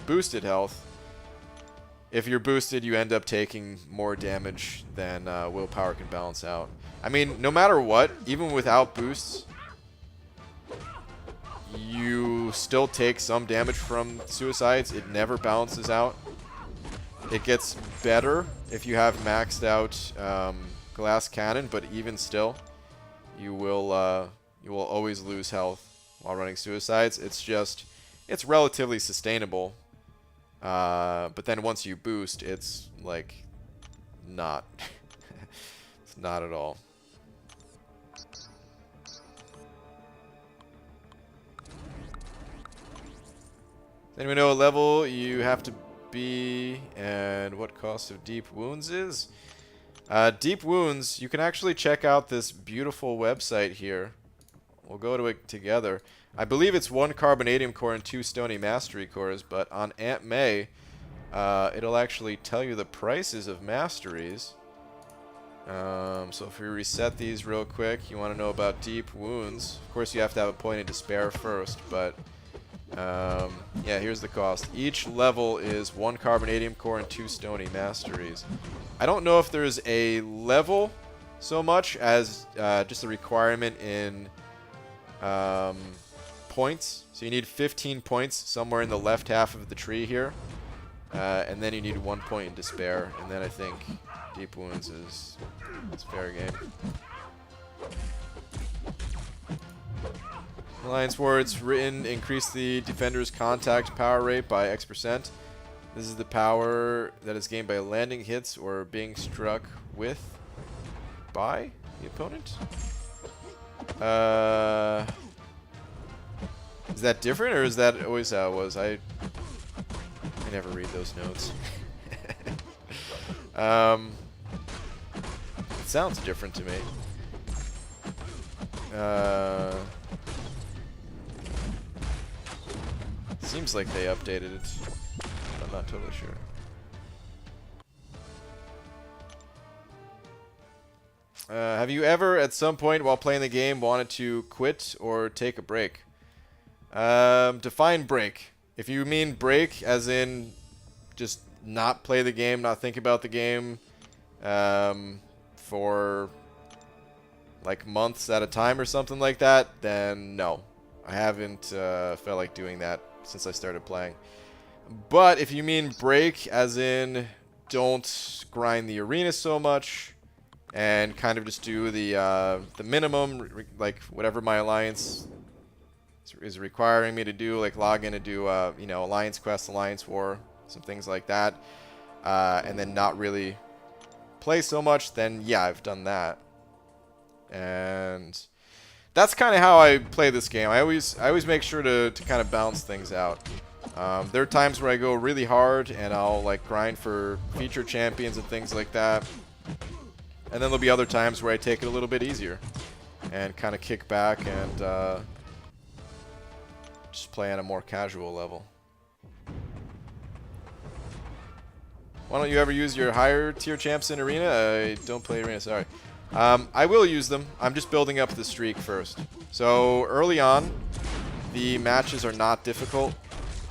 boosted health. If you're boosted, you end up taking more damage than willpower can balance out. I mean, no matter what, even without boosts, you still take some damage from suicides. It never balances out. It gets better if you have maxed out glass cannon, but even still, you will always lose health while running suicides. It's relatively sustainable, but then once you boost, it's like not. It's not at all. Does anyone know what level you have to be and what cost of deep wounds is? Deep wounds, you can actually check out this beautiful website here. We'll go to it together. I believe it's 1 carbonadium core and 2 stony mastery cores, but on Aunt May, it'll actually tell you the prices of masteries. So if we reset these real quick, you want to know about deep wounds. Of course, you have to have a point of despair first, but yeah, here's the cost. Each level is 1 carbonadium core and 2 stony masteries. I don't know if there's a level so much as just a requirement in points. So you need 15 points somewhere in the left half of the tree here. And then you need 1 point in despair. And then I think deep wounds is fair game. Alliance words written, increase the defender's contact power rate by X%. This is the power that is gained by landing hits or being struck with by the opponent. Is that different, or is that always how it was? I never read those notes. It sounds different to me. Seems like they updated it. I'm not totally sure. Have you ever, at some point while playing the game, wanted to quit or take a break? Define break. If you mean break as in just not play the game, not think about the game for like months at a time or something like that, then no. I haven't felt like doing that since I started playing. But if you mean break as in don't grind the arena so much and kind of just do the minimum, like whatever my alliance is requiring me to do, like log in and do you know, alliance quest, alliance war, some things like that, and then not really play so much, then yeah, I've done that. And that's kind of how I play this game. I always make sure to kind of balance things out. There are times where I go really hard and I'll like grind for feature champions and things like that. And then there'll be other times where I take it a little bit easier and kind of kick back and just play on a more casual level. Why don't you ever use your higher tier champs in Arena? I don't play Arena, sorry. I will use them. I'm just building up the streak first. So early on, the matches are not difficult,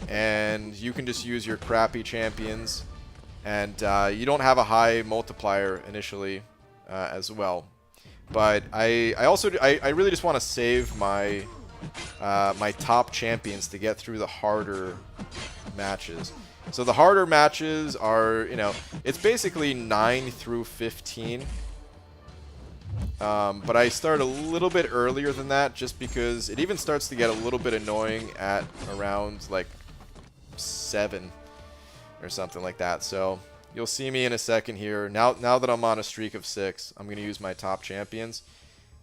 and you can just use your crappy champions, and you don't have a high multiplier initially as well. But I really just want to save my my top champions to get through the harder matches. So the harder matches are, you know, it's basically 9 through 15. But I start a little bit earlier than that just because it even starts to get a little bit annoying at around like 7 or something like that. So you'll see me in a second here. Now that I'm on a streak of 6, I'm going to use my top champions.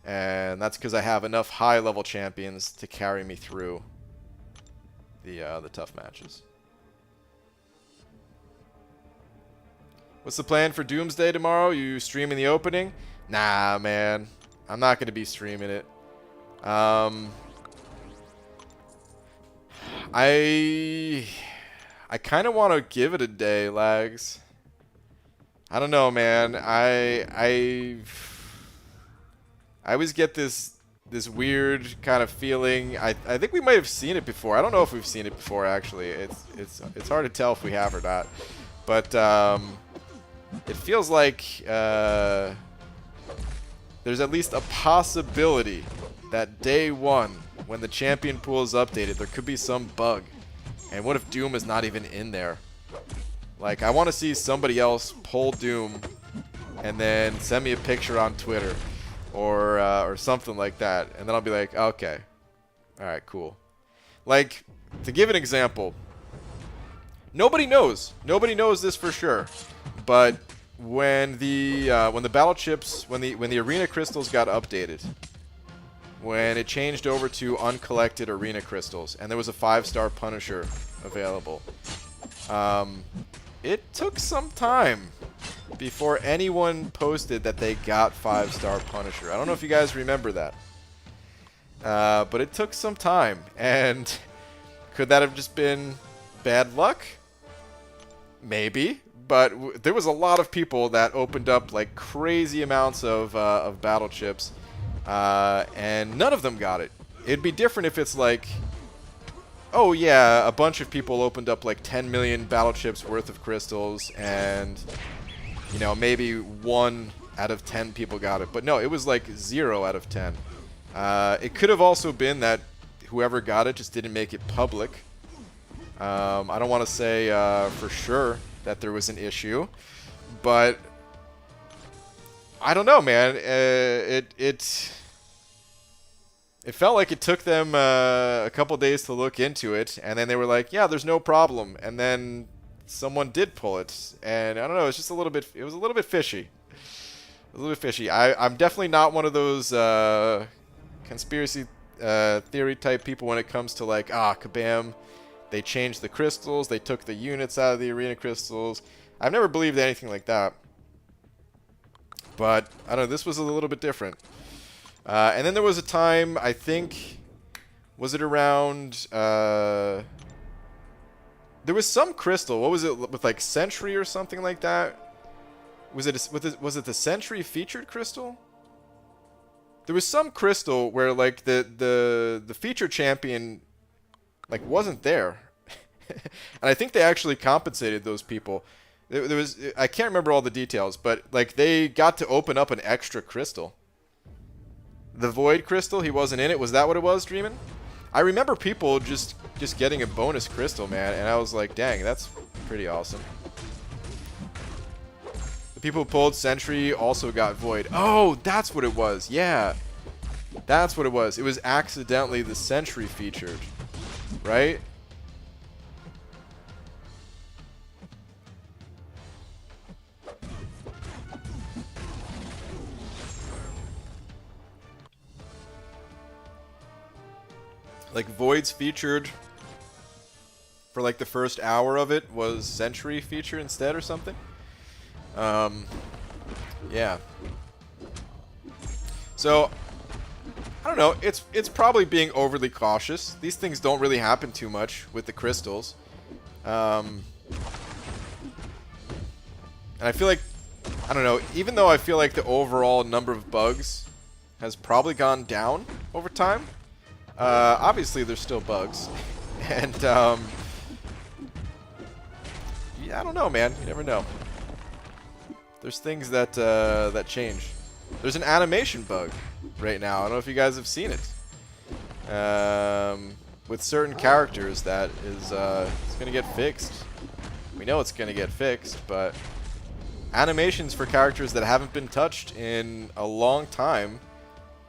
And that's because I have enough high level champions to carry me through the tough matches. What's the plan for Doomsday tomorrow? You streaming the opening? Nah, man. I'm not going to be streaming it. I kind of want to give it a day, Lags. I don't know, man. I always get this weird kind of feeling. I think we might have seen it before. I don't know if we've seen it before, actually. It's hard to tell if we have or not. But it feels like there's at least a possibility that day 1, when the champion pool is updated, there could be some bug. And what if Doom is not even in there? Like, I want to see somebody else pull Doom and then send me a picture on Twitter or something like that. And then I'll be like, okay. Alright, cool. Like, to give an example, nobody knows. Nobody knows this for sure. But when the battle chips, when the arena crystals got updated, when it changed over to uncollected arena crystals, and there was a 5-star Punisher available, it took some time before anyone posted that they got 5-star Punisher. I don't know if you guys remember that, but it took some time. And could that have just been bad luck? Maybe. But there was a lot of people that opened up like crazy amounts of battle chips, and none of them got it. It'd be different if it's like, oh yeah, a bunch of people opened up like 10 million battle chips worth of crystals, and you know, maybe 1 out of 10 people got it. But no, it was like 0 out of 10. It could have also been that whoever got it just didn't make it public. I don't want to say for sure that there was an issue, but I don't know, man. It felt like it took them a couple days to look into it, and then they were like, yeah, there's no problem, and then someone did pull it, and I don't know, it's just a little bit, it was a little bit fishy. A little bit fishy. I'm definitely not one of those conspiracy theory type people when it comes to like, kabam, they changed the crystals, they took the units out of the arena crystals. I've never believed anything like that. But, I don't know, this was a little bit different. And then there was a time, I think, was it around, there was some crystal, what was it, with like Sentry or something like that? Was it the Sentry featured crystal? There was some crystal where like the featured champion like wasn't there. And I think they actually compensated those people. There was, I can't remember all the details, but like they got to open up an extra crystal. The Void crystal, he wasn't in it. Was that what it was, Dreamin'? I remember people just getting a bonus crystal, man, and I was like, dang, that's pretty awesome. The people who pulled Sentry also got Void. Oh, that's what it was. Yeah. That's what it was. It was accidentally the Sentry featured, right? Like Void's featured for like the first hour of it was Sentry feature instead or something. Yeah. So I don't know. It's probably being overly cautious. These things don't really happen too much with the crystals. And I feel like, I don't know, even though I feel like the overall number of bugs has probably gone down over time, obviously there's still bugs. And, yeah, I don't know, man. You never know. There's things that, that change. There's an animation bug right now. I don't know if you guys have seen it. With certain characters that is, it's gonna get fixed. We know it's gonna get fixed, but animations for characters that haven't been touched in a long time,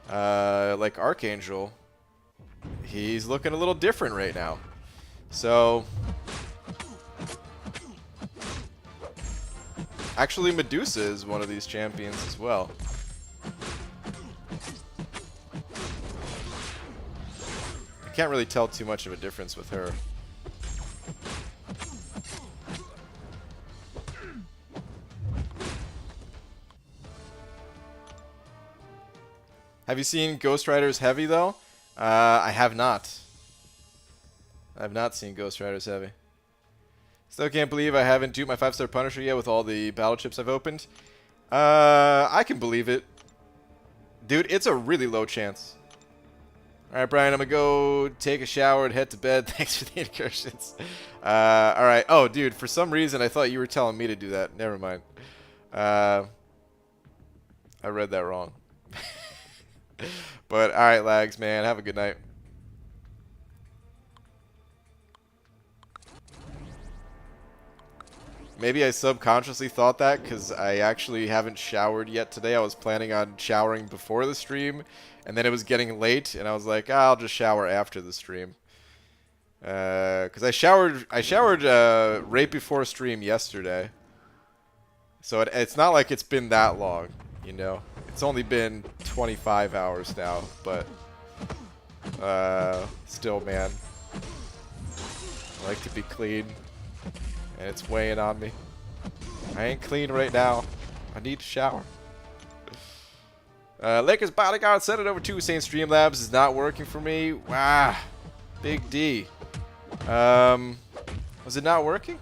like Archangel, he's looking a little different right now. So, actually Medusa is one of these champions as well. I can't really tell too much of a difference with her. Have you seen Ghost Riders Heavy, though? I have not. I have not seen Ghost Riders Heavy. Still can't believe I haven't duped my 5-star Punisher yet with all the battle chips I've opened. I can believe it. Dude, it's a really low chance. Alright, Brian, I'm gonna go take a shower and head to bed. Thanks for the incursions. Alright. Oh, dude, for some reason I thought you were telling me to do that. Never mind. I read that wrong. But, alright, Lags, man. Have a good night. Maybe I subconsciously thought that because I actually haven't showered yet today. I was planning on showering before the stream, and then it was getting late, and I was like, I'll just shower after the stream. Because I showered right before stream yesterday. So it's not like it's been that long, you know. It's only been 25 hours now, but still, man. I like to be clean, and it's weighing on me. I ain't clean right now. I need to shower. Lakers Bodyguard sent it over to Saint Streamlabs. Is not working for me. Wow. Big D. Was it not working?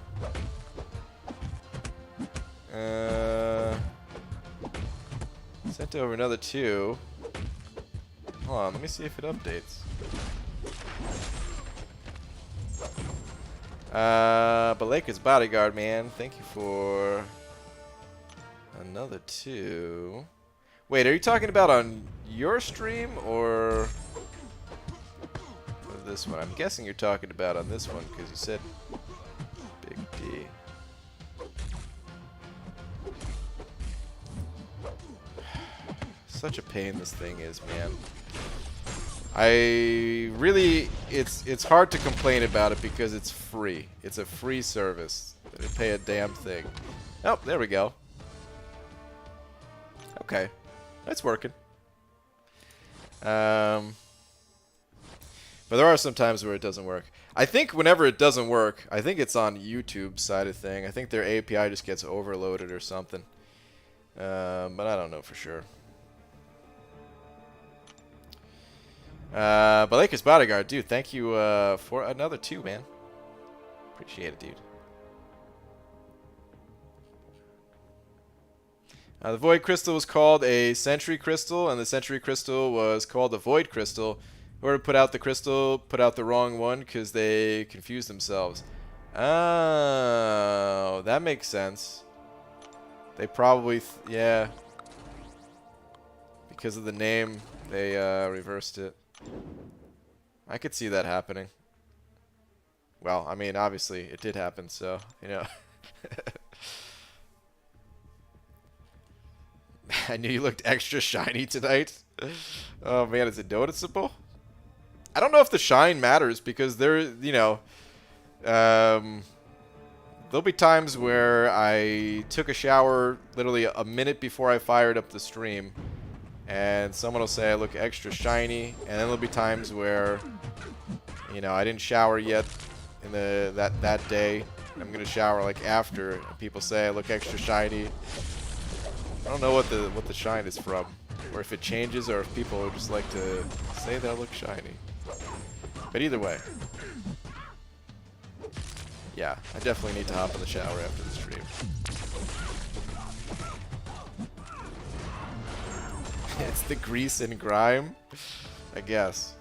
Sent over another 2. Hold on, let me see if it updates. But Lakers Bodyguard, man, thank you for another 2. Wait, are you talking about on your stream or this one? I'm guessing you're talking about on this one because you said Big D. Such a pain this thing is, man. I really, it's hard to complain about it because it's free. It's a free service. They didn't pay a damn thing. Oh, there we go. Okay, that's working. But there are some times where it doesn't work. I think whenever it doesn't work, I think it's on YouTube's side of thing. I think their API just gets overloaded or something. But I don't know for sure. But Lakers Bodyguard, dude, thank you for another 2, man. Appreciate it, dude. The Void Crystal was called a Sentry Crystal, and the Sentry Crystal was called a Void Crystal. Whoever put out the crystal put out the wrong one because they confused themselves. Oh, that makes sense. They probably, yeah. Because of the name, they reversed it. I could see that happening. Well, I mean, obviously, it did happen, so, you know. I knew you looked extra shiny tonight. Oh, man, is it noticeable? I don't know if the shine matters, because there, you know, there'll be times where I took a shower literally a minute before I fired up the stream, and someone will say I look extra shiny, and then there'll be times where, you know, I didn't shower yet, in that day. I'm gonna shower like after. And people say I look extra shiny. I don't know what the shine is from, or if it changes, or if people just like to say that I look shiny. But either way, yeah, I definitely need to hop in the shower after the stream. It's the grease and grime, I guess.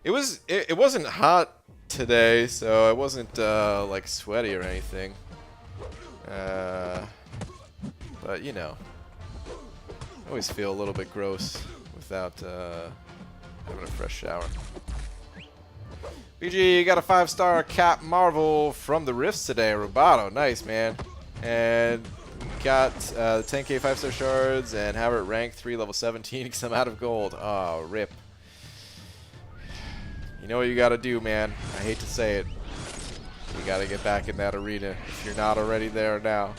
It wasn't hot today, so I wasn't like sweaty or anything. But you know, I always feel a little bit gross without having a fresh shower. BG, you got a 5-star Cap Marvel from the Rifts today, Roboto. Nice, man. And got 10k 5-star shards and have it rank 3 level 17 because I'm out of gold. Oh, rip. You know what you gotta do, man. I hate to say it. You gotta get back in that arena if you're not already there now.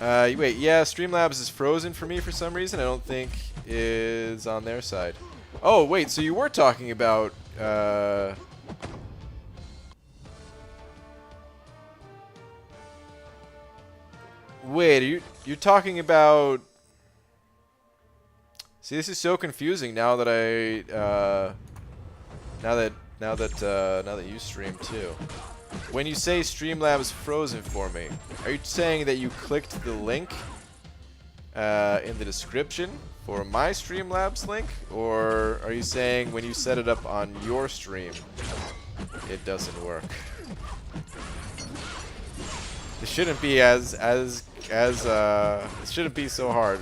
Wait, yeah, Streamlabs is frozen for me for some reason. I don't think is on their side. Oh, wait, so you were talking about... Wait, you're talking about... See, this is so confusing now that now that you stream too. When you say Streamlabs frozen for me, are you saying that you clicked the link in the description for my Streamlabs link, or are you saying when you set it up on your stream, it doesn't work? It shouldn't be it shouldn't be so hard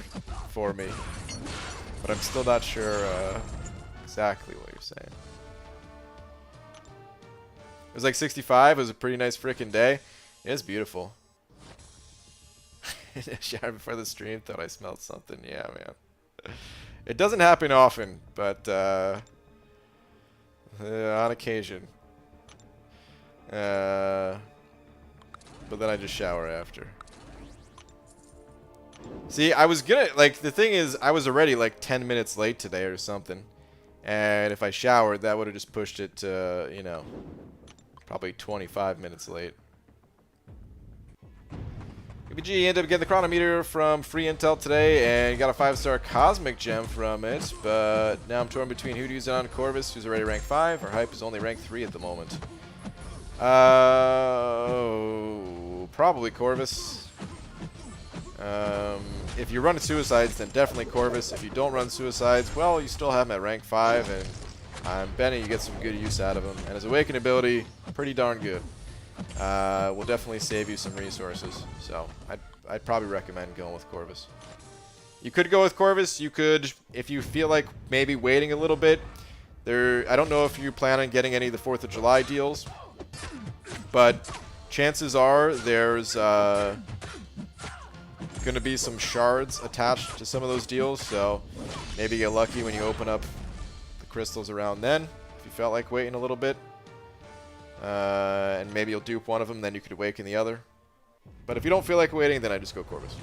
for me. But I'm still not sure exactly what you're saying. It was like 65. It was a pretty nice freaking day. It was beautiful. Shower before the stream. Thought I smelled something. Yeah, man. It doesn't happen often, but on occasion. But then I just shower after. See, I was gonna, like, the thing is, I was already, like, 10 minutes late today or something. And if I showered, that would have just pushed it to, you know, probably 25 minutes late. UBG ended up getting the Chronometer from Free Intel today and got a 5-star Cosmic Gem from it. But now I'm torn between who to use it on. Corvus, who's already rank 5, or Hype is only rank 3 at the moment. Probably Corvus. If you run Suicides, then definitely Corvus. If you don't run Suicides, well, you still have him at rank 5, and I'm betting you get some good use out of him. And his Awaken ability, pretty darn good. Will definitely save you some resources. So, I'd probably recommend going with Corvus. You could go with Corvus. You could, if you feel like maybe waiting a little bit. I don't know if you plan on getting any of the 4th of July deals, but chances are there's... going to be some shards attached to some of those deals, so maybe get lucky when you open up the crystals around then, if you felt like waiting a little bit. And maybe you'll dupe one of them, then you could awaken the other. But if you don't feel like waiting, then I just go Corvus.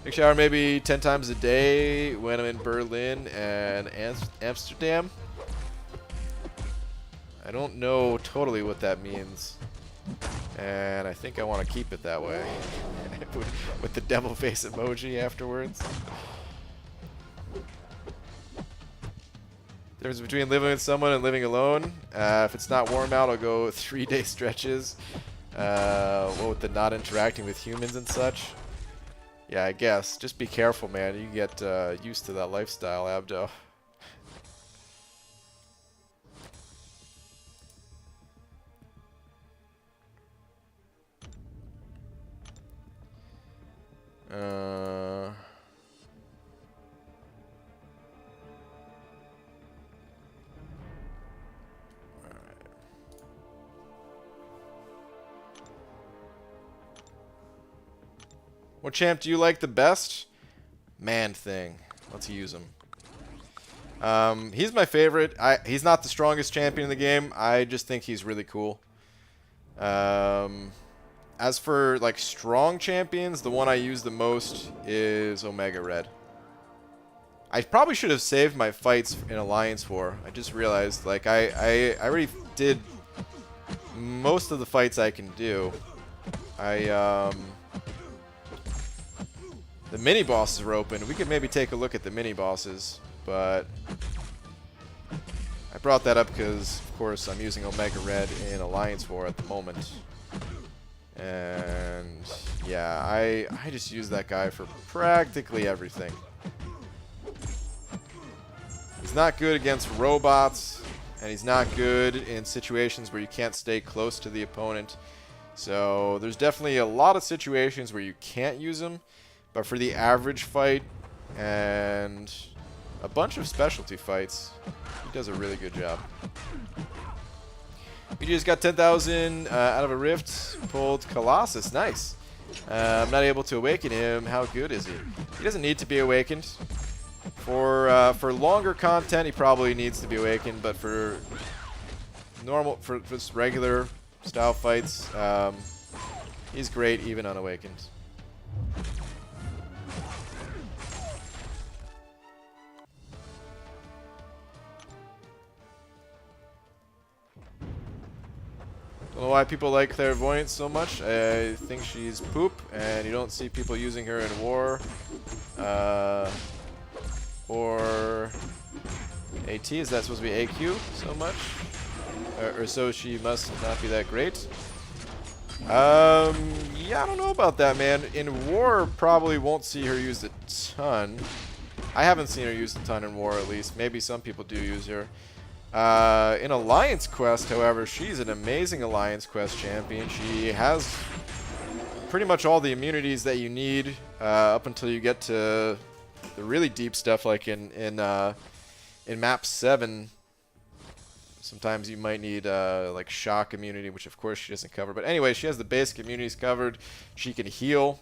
Take shower maybe 10 times a day when I'm in Berlin and Amsterdam. I don't know totally what that means. And I think I want to keep it that way. With the devil face emoji afterwards. Difference between living with someone and living alone. If it's not warm out, I'll go 3-day stretches. With the not interacting with humans and such. Yeah, I guess. Just be careful, man. You get used to that lifestyle, Abdo. What champ do you like the best? Man Thing. Let's use him. He's my favorite. He's not the strongest champion in the game. I just think he's really cool. As for like strong champions, the one I use the most is Omega Red. I probably should have saved my fights in Alliance War. I just realized, like, I already did most of the fights I can do. The mini bosses are open. We could maybe take a look at the mini bosses, but I brought that up because, of course, I'm using Omega Red in Alliance War at the moment. And yeah, I just use that guy for practically everything. He's not good against robots, and he's not good in situations where you can't stay close to the opponent. So there's definitely a lot of situations where you can't use him, but for the average fight and a bunch of specialty fights, he does a really good job. We just got 10,000 out of a rift, pulled Colossus, nice. I'm not able to awaken him. How good is he? He doesn't need to be awakened. For longer content, he probably needs to be awakened, but for just regular style fights, he's great even unawakened. Don't know why people like Clairvoyance so much. I think she's poop, and you don't see people using her in war. Or AT, is that supposed to be AQ so much? Or so she must not be that great? Yeah, I don't know about that, man. In war, probably won't see her used a ton. I haven't seen her used a ton in war, at least. Maybe some people do use her. In Alliance Quest, however, she's an amazing Alliance Quest champion. She has pretty much all the immunities that you need up until you get to the really deep stuff, like in map 7. Sometimes you might need like shock immunity, which of course she doesn't cover. But anyway, she has the basic immunities covered. She can heal.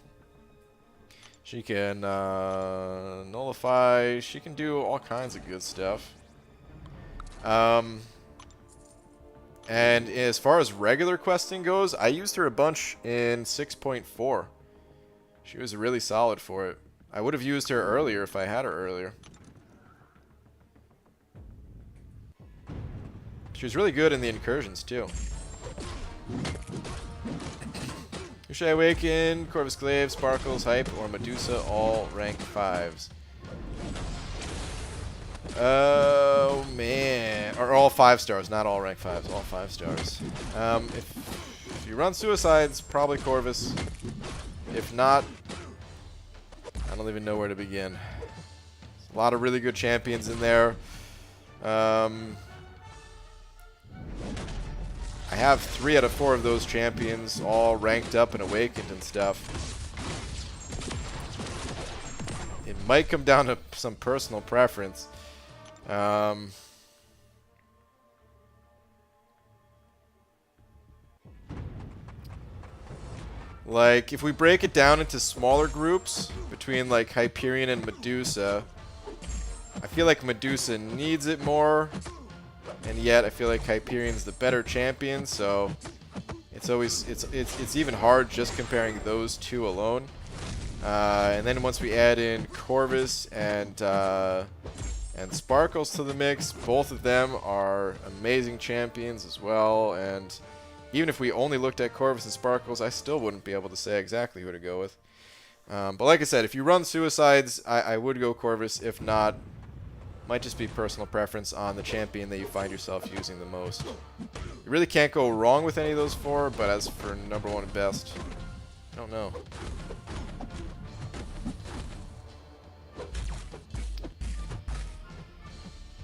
She can nullify. She can do all kinds of good stuff. And as far as regular questing goes, I used her a bunch in 6.4. She was really solid for it. I would have used her earlier if I had her earlier. She was really good in the incursions too. Who should I awaken? Corvus Glaive, Sparkles, Hype, or Medusa, all rank 5s? Oh man, or all 5 stars, not all rank 5s, all 5 stars. If you run Suicides, probably Corvus. If not, I don't even know where to begin. A lot of really good champions in there. I have 3 out of 4 of those champions all ranked up and awakened and stuff. It might come down to some personal preference. Like, if we break it down into smaller groups between like Hyperion and Medusa, I feel like Medusa needs it more, and yet I feel like Hyperion's the better champion, so it's always it's even hard just comparing those two alone. And then once we add in Corvus and Sparkles to the mix, both of them are amazing champions as well, and even if we only looked at Corvus and Sparkles, I still wouldn't be able to say exactly who to go with. But like I said, if you run Suicides, I would go Corvus. If not, might just be personal preference on the champion that you find yourself using the most. You really can't go wrong with any of those 4, but as for number 1 and best, I don't know.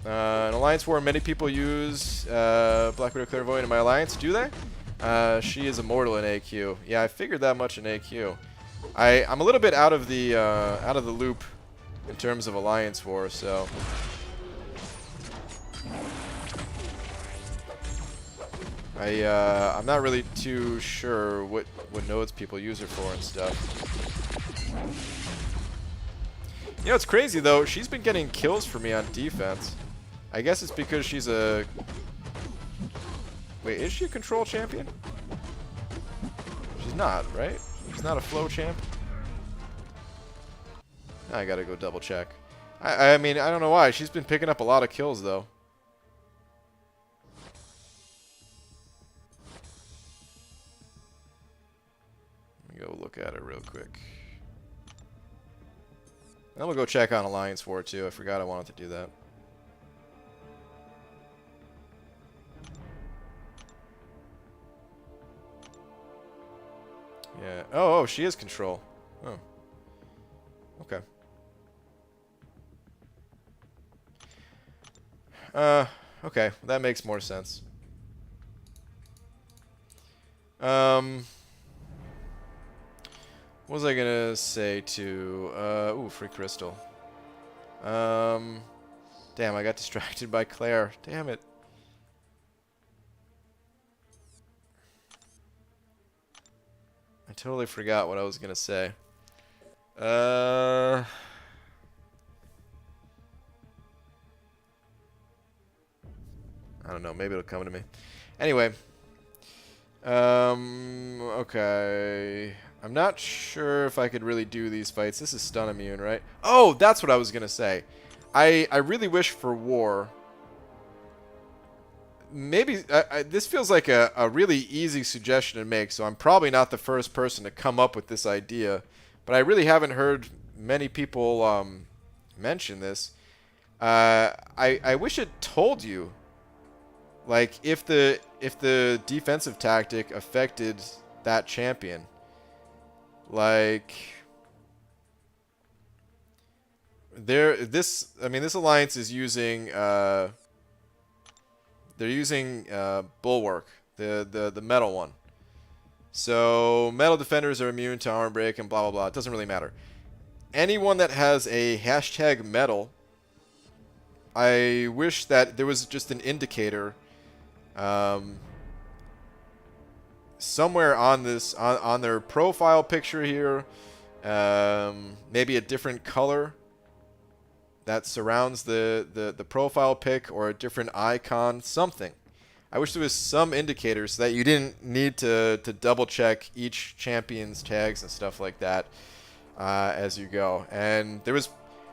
In Alliance War, many people use Black Widow Clairvoyant in my alliance. Do they? She is immortal in AQ. Yeah, I figured that much in AQ. I'm a little bit out of the loop in terms of Alliance War, so I'm not really too sure what nodes people use her for and stuff. You know, it's crazy though. She's been getting kills for me on defense. I guess it's because she's a... Wait, is she a control champion? She's not, right? She's not a flow champ? I gotta go double check. I mean, I don't know why. She's been picking up a lot of kills, though. Let me go look at it real quick. And we'll go check on Alliance War, too. I forgot I wanted to do that. Yeah. Oh, she is control. Oh. Okay. Okay. That makes more sense. What was I gonna say to... ooh, free crystal. Damn, I got distracted by Claire. Damn it. I totally forgot what I was gonna say. I don't know. Maybe it'll come to me. Anyway. Okay. I'm not sure if I could really do these fights. This is stun immune, right? Oh, that's what I was gonna say. I really wish for war. Maybe this feels like a really easy suggestion to make, so I'm probably not the first person to come up with this idea. But I really haven't heard many people mention this. I wish it told you, like, if the defensive tactic affected that champion. Like, this alliance is using they're using Bulwark, the metal one. So metal defenders are immune to armor break and blah blah blah. It doesn't really matter. Anyone that has a hashtag metal, I wish that there was just an indicator somewhere on this on their profile picture here, maybe a different color that surrounds the profile pic, or a different icon, something. I wish there was some indicator so that you didn't need to double check each champion's tags and stuff like that as you go. And there was,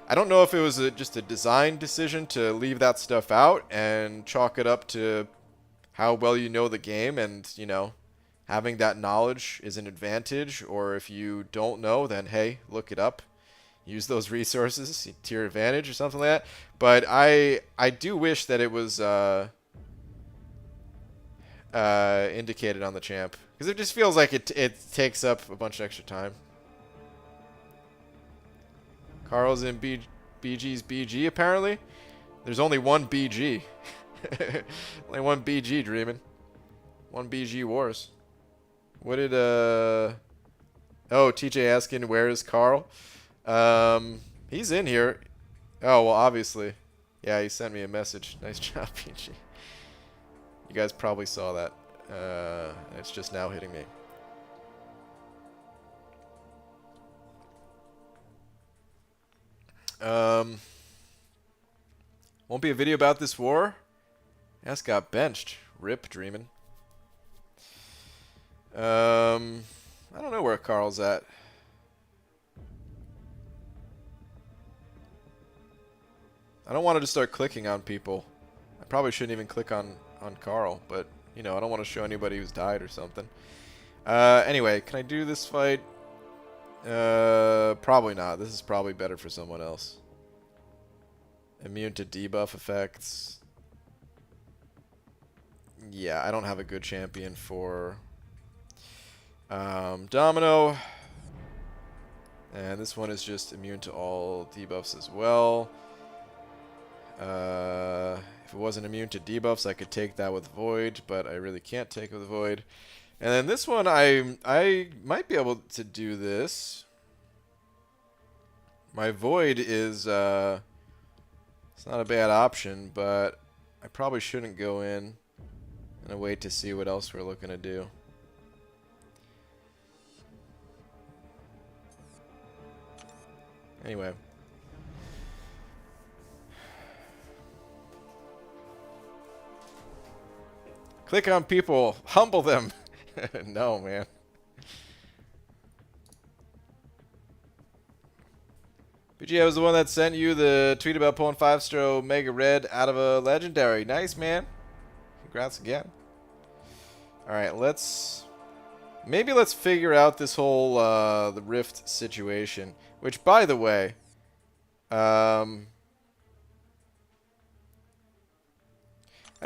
I don't know if it was just a design decision to leave that stuff out and chalk it up to how well you know the game, and, you know, having that knowledge is an advantage, or if you don't know, then hey, look it up. Use those resources to your advantage or something like that. But I do wish that it was indicated on the champ, because it just feels like it takes up a bunch of extra time. Carl's in BG's BG, apparently. There's only one BG. Only one BG, dreaming. One BG Wars. What did oh, TJ asking where is Carl? He's in here. Oh, well, obviously. Yeah, he sent me a message. Nice job, PG. You guys probably saw that. It's just now hitting me. Won't be a video about this war? Ass got benched. Rip, dreaming. I don't know where Carl's at. I don't want to just start clicking on people. I probably shouldn't even click on Carl, but, you know, I don't want to show anybody who's died or something. Anyway, can I do this fight? Probably not. This is probably better for someone else. Immune to debuff effects. Yeah, I don't have a good champion for Domino. And this one is just immune to all debuffs as well. If it wasn't immune to debuffs, I could take that with Void, but I really can't take it with Void. And then this one, I might be able to do this. My Void is, it's not a bad option, but I probably shouldn't go in and wait to see what else we're looking to do. Anyway. Click on people. Humble them. No, man. PG, I was the one that sent you the tweet about pulling 5-star Omega Red out of a legendary. Nice, man. Congrats again. Alright, maybe let's figure out this whole the Rift situation. Which, by the way, I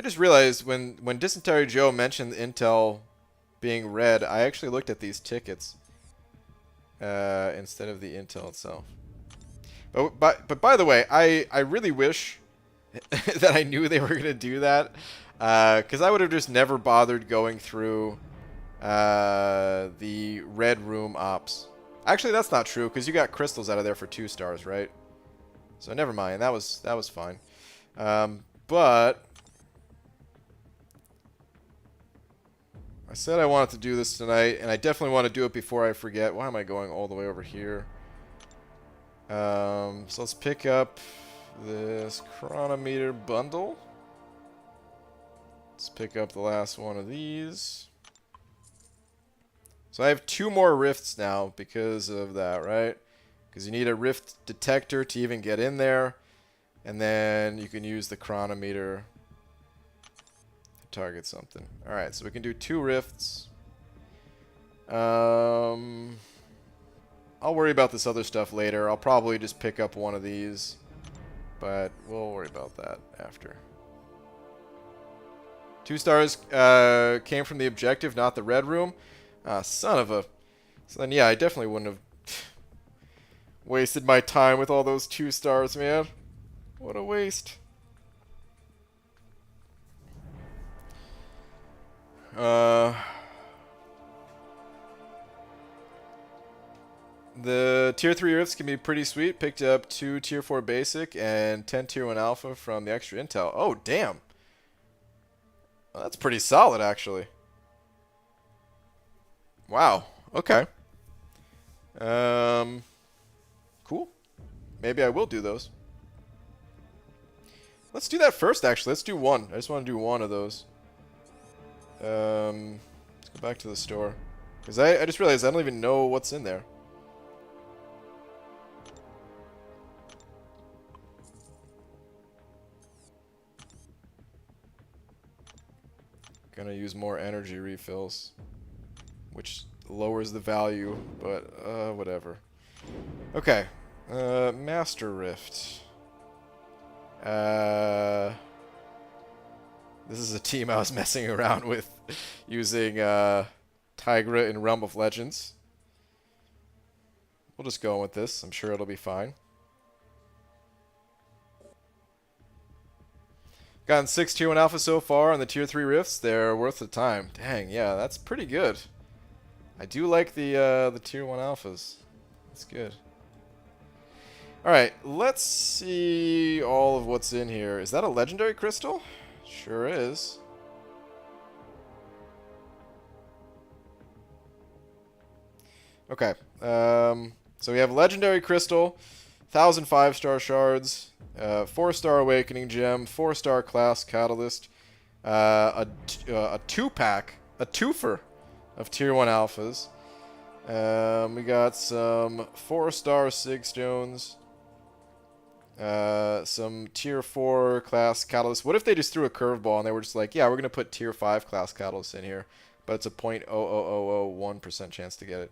just realized when Dysentery Joe mentioned Intel being red, I actually looked at these tickets instead of the Intel itself. But by the way, I really wish that I knew they were going to do that, because I would have just never bothered going through the red room ops. Actually, that's not true, because you got crystals out of there for 2 stars, right? So never mind, that was fine. But I said I wanted to do this tonight, and I definitely want to do it before I forget. Why am I going all the way over here? So let's pick up this Chronometer Bundle. Let's pick up the last one of these. So I have 2 more rifts now because of that, right? Because you need a rift detector to even get in there. And then you can use the chronometer to target something. Alright, so we can do 2 rifts. I'll worry about this other stuff later. I'll probably just pick up one of these. But we'll worry about that after. 2 stars came from the objective, not the red room. Son of a... So then, yeah, I definitely wouldn't have wasted my time with all those 2 stars, man. What a waste. The tier 3 rifts can be pretty sweet. Picked up 2 tier 4 basic and 10 tier 1 alpha from the extra intel. Oh, damn. Well, that's pretty solid, actually. Wow. Okay. Cool. Maybe I will do those. Let's do that first, actually. Let's do 1. I just want to do 1 of those. Let's go back to the store. Because I just realized I don't even know what's in there. Gonna use more energy refills, which lowers the value, but whatever. Okay, Master Rift. This is a team I was messing around with using Tigra in Realm of Legends. We'll just go with this. I'm sure it'll be fine. Gotten 6 tier 1 alpha so far on the tier 3 rifts. They're worth the time. Dang, yeah, that's pretty good. I do like the tier 1 alphas. That's good. Alright, let's see all of what's in here. Is that a legendary crystal? Sure is. Okay, so we have legendary crystal, 1,000 5-star shards, 4-star awakening gem, 4-star class catalyst, a 2-pack, a twofer of tier 1 alphas. We got some 4-star sig stones, some tier 4 class catalyst. What if they just threw a curveball and they were just like, yeah, we're gonna put tier 5 class catalyst in here, but it's a 0.00001% chance to get it,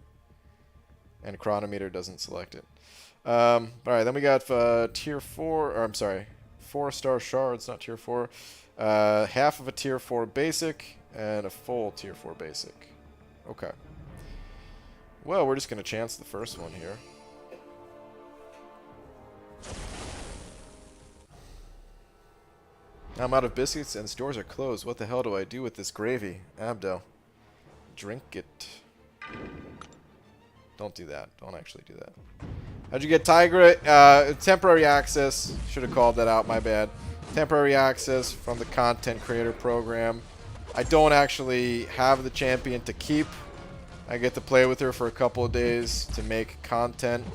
and Chronometer doesn't select it. Alright, then we got tier 4, or I'm sorry, 4-star shards, not tier 4. Half of a tier 4 basic and a full tier 4 basic. Okay. Well, we're just going to chance the first one here. I'm out of biscuits and stores are closed. What the hell do I do with this gravy? Abdo. Drink it. Don't do that. Don't actually do that. How'd you get Tigra? Temporary access. Should have called that out. My bad. Temporary access from the content creator program. I don't actually have the champion to keep. I get to play with her for a couple of days to make content.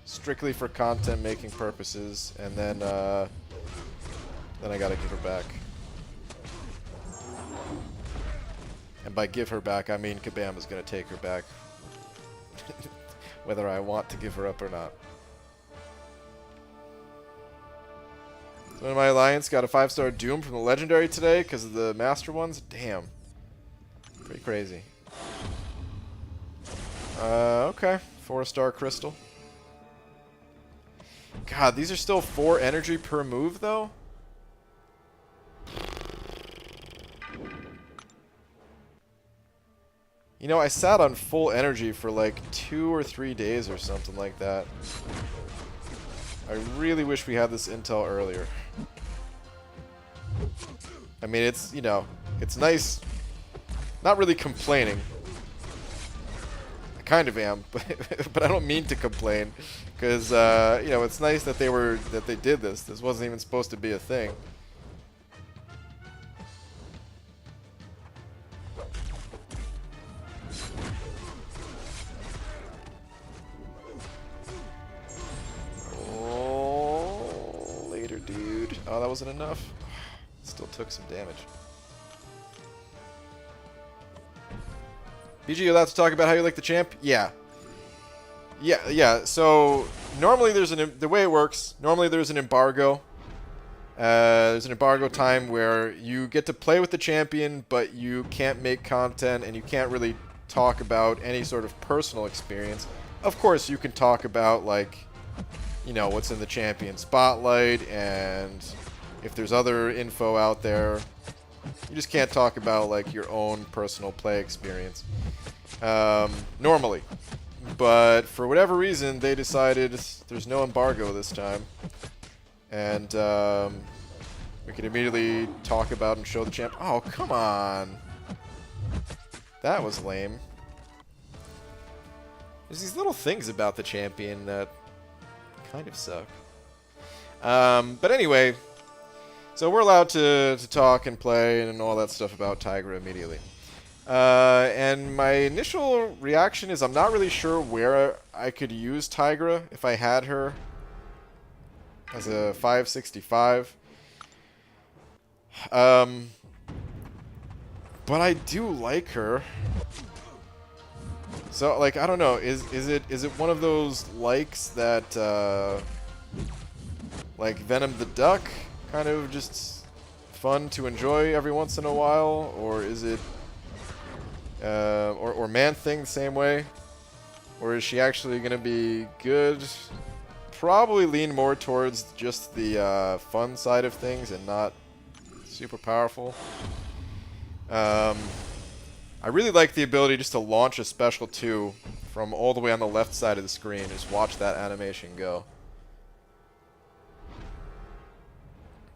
Strictly for content making purposes. And then I gotta give her back. And by give her back, I mean Kabam is gonna take her back. Whether I want to give her up or not. So my alliance got a 5-star Doom from the legendary today because of the master ones. Damn. Pretty crazy. Okay. 4-star crystal. God, these are still 4 energy per move, though? You know, I sat on full energy for like 2 or 3 days or something like that. I really wish we had this intel earlier. I mean, it's, you know, it's nice. Not really complaining. I kind of am, but I don't mean to complain. Because, you know, it's nice that they did this. This wasn't even supposed to be a thing. Oh, later, dude. Oh, that wasn't enough. Still took some damage. BG, you allowed to talk about how you like the champ? Yeah. Yeah. So normally there's the way it works. Normally there's an embargo. There's an embargo time where you get to play with the champion, but you can't make content and you can't really talk about any sort of personal experience. Of course, you can talk about, like, you know, what's in the champion spotlight and if there's other info out there. You just can't talk about, like, your own personal play experience. Normally. But for whatever reason, they decided there's no embargo this time. And we can immediately talk about and show the champ. Oh, come on. That was lame. There's these little things about the champion that kind of suck. But anyway, so we're allowed to talk and play and all that stuff about Tigra immediately. And my initial reaction is I'm not really sure where I could use Tigra if I had her as a 565. But I do like her. So, like, I don't know. Is it one of those likes that like Venom the Duck, kind of just fun to enjoy every once in a while, or is it or Man-Thing the same way? Or is she actually going to be good? Probably lean more towards just the fun side of things and not super powerful. I really like the ability just to launch a special 2 from all the way on the left side of the screen. Just watch that animation go.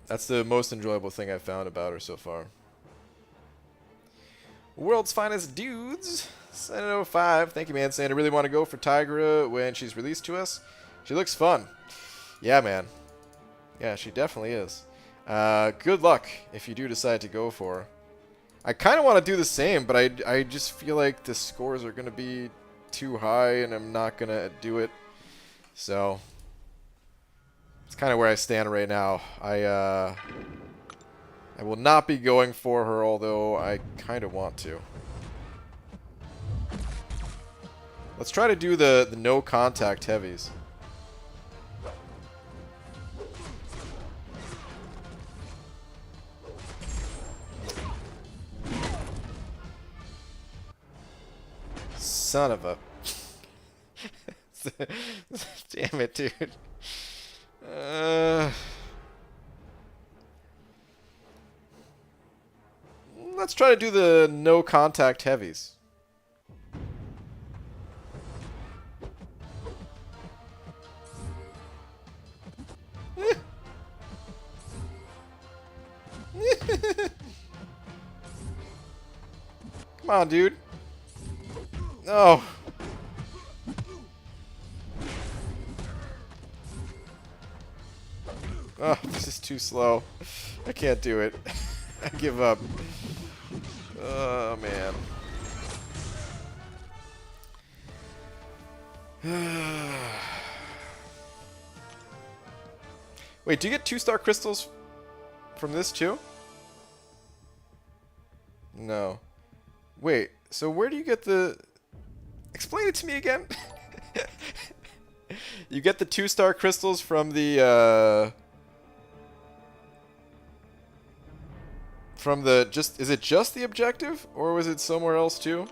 That's the most enjoyable thing I've found about her so far. World's Finest Dudes, Senator 05. Thank you, man. Saying I really want to go for Tigra when she's released to us. She looks fun. Yeah, man. Yeah, she definitely is. Good luck if you do decide to go for her. I kind of want to do the same, but I just feel like the scores are going to be too high, and I'm not going to do it. So it's kind of where I stand right now. I will not be going for her, although I kind of want to. Let's try to do the no contact heavies. Son of a... Damn it, dude. Let's try to do the no contact heavies. Come on, dude. No. Oh, this is too slow. I can't do it. I give up. Oh, man. Wait, do you get 2-star crystals from this too? No. Wait, so where do you get the... Explain it to me again. You get the 2-star crystals from the from the is it just the objective, or was it somewhere else too?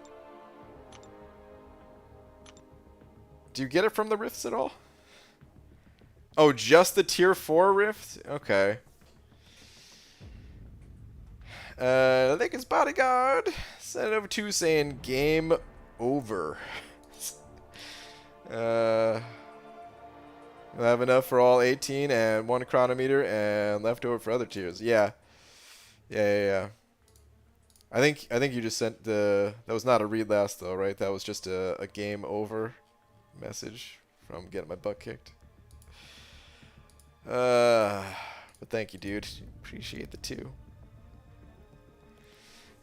Do you get it from the rifts at all? Oh, just the tier 4 rift? Okay. Lakers bodyguard sent it over to saying game over. We'll have enough for all 18 and 1 chronometer and leftover for other tiers. Yeah. Yeah. I think you just sent that was not a read last though, right? That was just a game over message from getting my butt kicked. But thank you, dude. Appreciate the 2.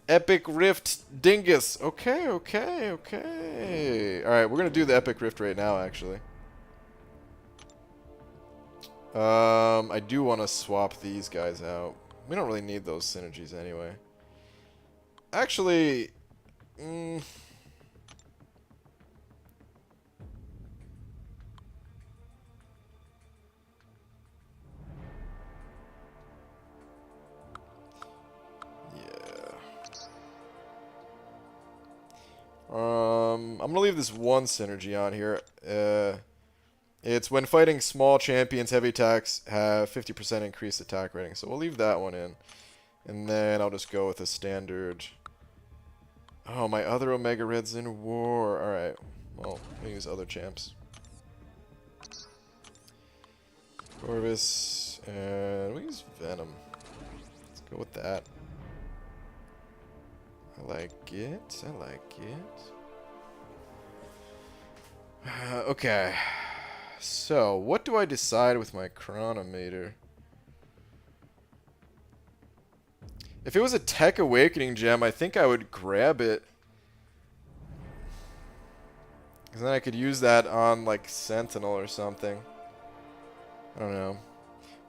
Epic Rift Dingus. Okay. Alright, we're gonna do the Epic Rift right now, actually. I do want to swap these guys out. We don't really need those synergies anyway. Actually, yeah. I'm gonna leave this one synergy on here. It's when fighting small champions, heavy attacks have 50% increased attack rating. So we'll leave that one in. And then I'll just go with a standard. Oh, my other Omega Red's in war. Alright. Well, we'll use other champs. Corvus. And we'll use Venom. Let's go with that. I like it. Okay. So, what do I decide with my chronometer? If it was a Tech Awakening gem, I think I would grab it. Because then I could use that on, like, Sentinel or something. I don't know.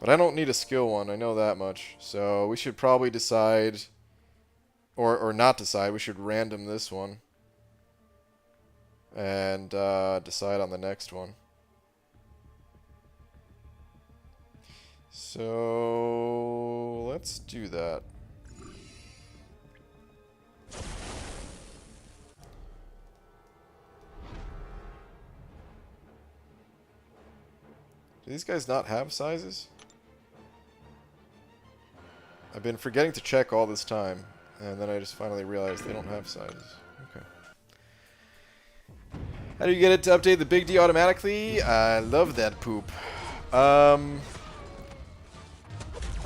But I don't need a skill one, I know that much. So, we should probably decide... Or not decide, we should random this one. And decide on the next one. So, let's do that. Do these guys not have sizes? I've been forgetting to check all this time, and then I just finally realized they don't have sizes. Okay. How do you get it to update the Big D automatically? I love that poop.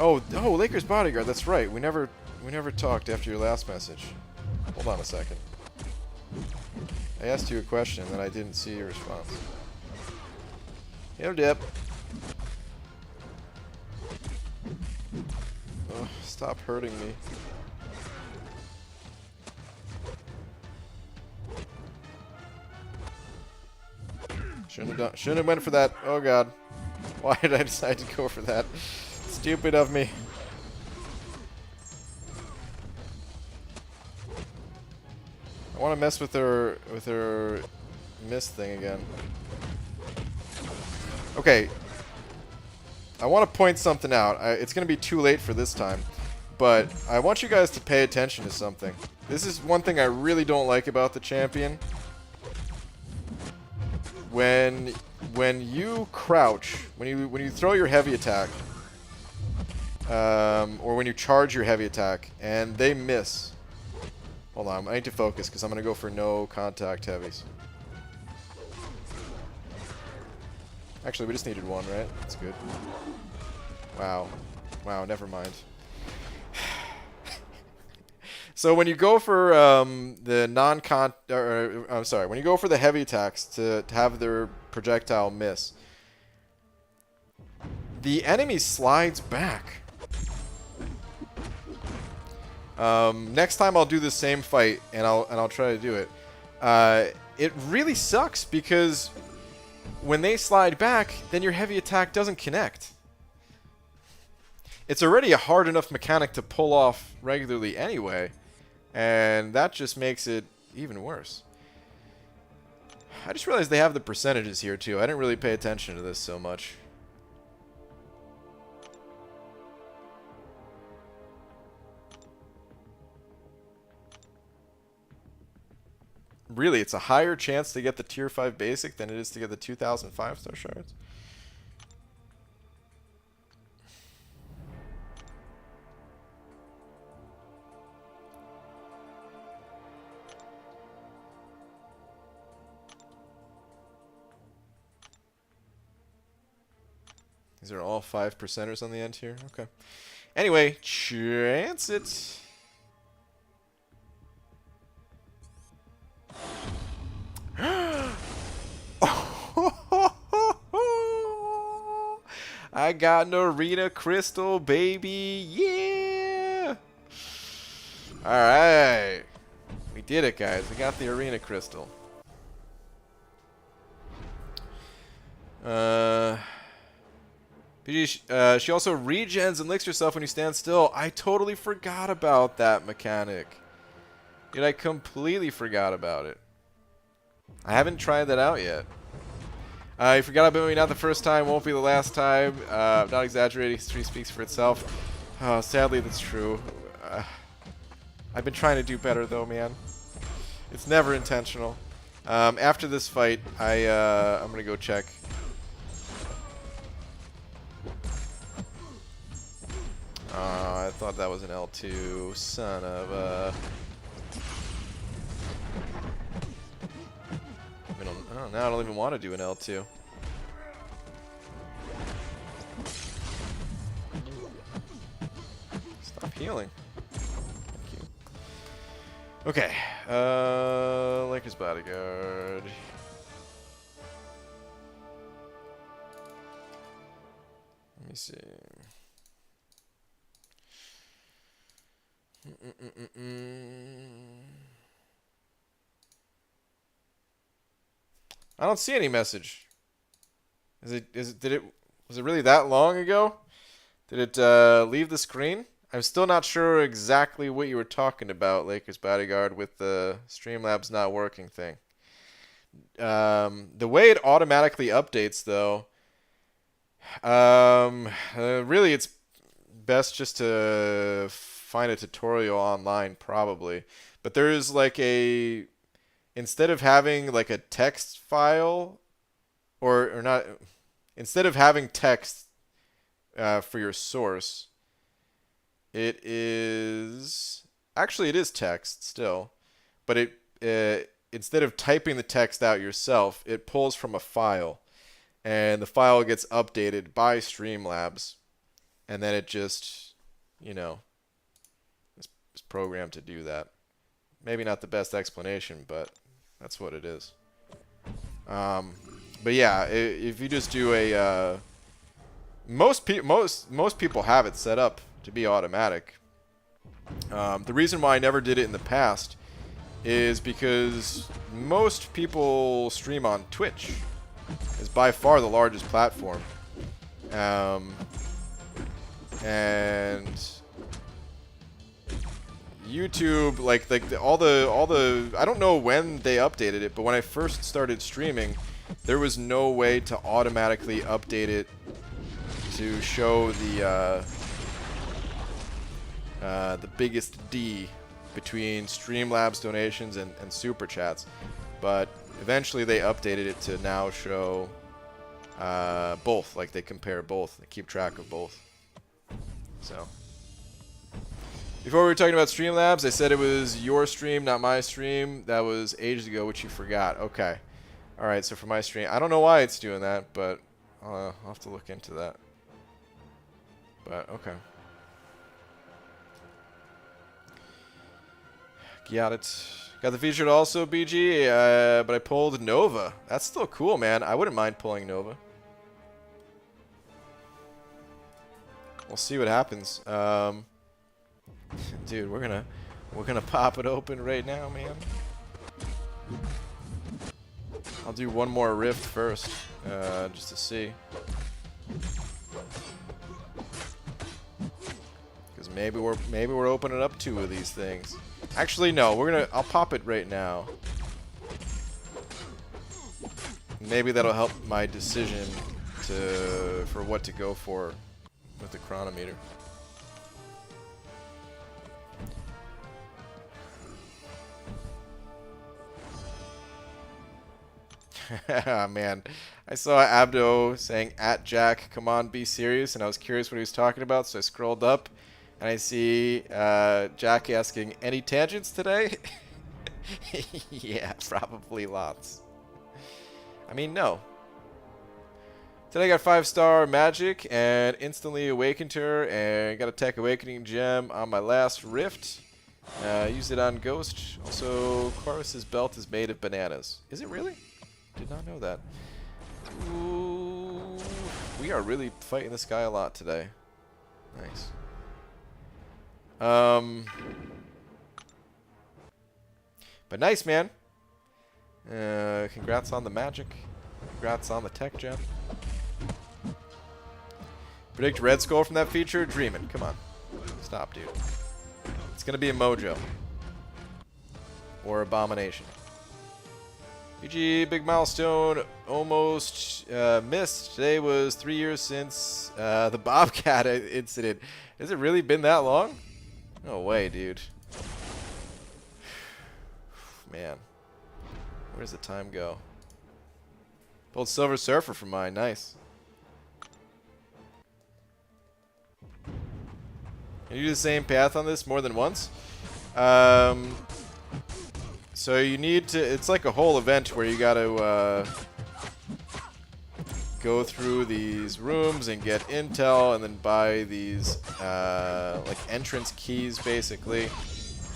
Oh, Lakers bodyguard. That's right. We never talked after your last message. Hold on a second. I asked you a question and then I didn't see your response. Yo, Dip. Oh, stop hurting me. Shouldn't have went for that. Oh god. Why did I decide to go for that? Stupid of me. I want to mess with her mist thing again. Okay. I want to point something out. It's going to be too late for this time. But I want you guys to pay attention to something. This is one thing I really don't like about the champion. When you crouch, when you throw your heavy attack, or when you charge your heavy attack, and they miss. Hold on, I need to focus because I'm going to go for no contact heavies. Actually, we just needed one, right? That's good. Wow. Wow, never mind. So when you go for the when you go for the heavy attacks to have their projectile miss, the enemy slides back. Next time I'll do the same fight and I'll try to do it. It really sucks because when they slide back, then your heavy attack doesn't connect. It's already a hard enough mechanic to pull off regularly anyway. And that just makes it even worse. I just realized they have the percentages here too. I didn't really pay attention to this so much. really, it's a higher chance to get the tier 5 basic than it is to get the 2,000 5-star shards. These are all 5%ers on the end here. Okay. Anyway, chance it. I got an arena crystal, baby. Yeah. All right. We did it, guys. We got the arena crystal. She also regens and licks herself when you stand still. I totally forgot about that mechanic. Dude, I completely forgot about it. I haven't tried that out yet. I forgot about me, not the first time, won't be the last time. Not exaggerating, history speaks for itself. Sadly, that's true. I've been trying to do better, though, man. It's never intentional. After this fight, I'm gonna go check. I thought that was an L2. Son of a... now I don't even want to do an L2. Stop healing. Thank you. Okay. Lakers bodyguard. Let me see. I don't see any message. Was it really that long ago? Did it leave the screen? I'm still not sure exactly what you were talking about, Lakers bodyguard, with the Streamlabs not working thing. The way it automatically updates, though, really it's best just to find a tutorial online, probably. But there is like a... Instead of having like a text file, or not, instead of having text for your source, it is text still, but it instead of typing the text out yourself, it pulls from a file, and the file gets updated by Streamlabs, and then it just, you know, is programmed to do that. Maybe not the best explanation, but that's what it is. But yeah, if you just do a most people have it set up to be automatic. The reason why I never did it in the past is because most people stream on Twitch. It's by far the largest platform, and YouTube, all the I don't know when they updated it, but when I first started streaming, there was no way to automatically update it to show the biggest D between Streamlabs donations and super chats. But eventually they updated it to now show both, like they compare both, they keep track of both. So before we were talking about Streamlabs, I said it was your stream, not my stream. That was ages ago, which you forgot. Okay. Alright, so for my stream, I don't know why it's doing that, but I'll have to look into that. But, okay. Got it. Got the featured also, BG, but I pulled Nova. That's still cool, man. I wouldn't mind pulling Nova. We'll see what happens. Dude, we're gonna pop it open right now, man. I'll do one more rift first, just to see. Because maybe we're opening up 2 of these things. Actually, no. I'll pop it right now. Maybe that'll help my decision for what to go for with the chronometer. Man, I saw Abdo saying at Jack, come on, be serious, and I was curious what he was talking about, so I scrolled up, and I see Jack asking, any tangents today? Yeah, probably lots. I mean, no. Today I got 5-star magic and instantly awakened her, and got a tech awakening gem on my last rift. Used it on Ghost. Also, Chorus's belt is made of bananas. Is it really? Did not know that. Ooh, we are really fighting this guy a lot today. Nice. But nice, man. Congrats on the magic. Congrats on the tech gem. Predict red skull from that feature? Dreamin'. Come on. Stop, dude. It's gonna be a Mojo. Or Abomination. PG, big milestone. Almost missed. Today was 3 years since the Bobcat incident. Has it really been that long? No way, dude. Man. Where's the time go? Pulled Silver Surfer from mine. Nice. Can you do the same path on this more than once? So you need to... It's like a whole event where you got to go through these rooms and get intel and then buy these like entrance keys, basically.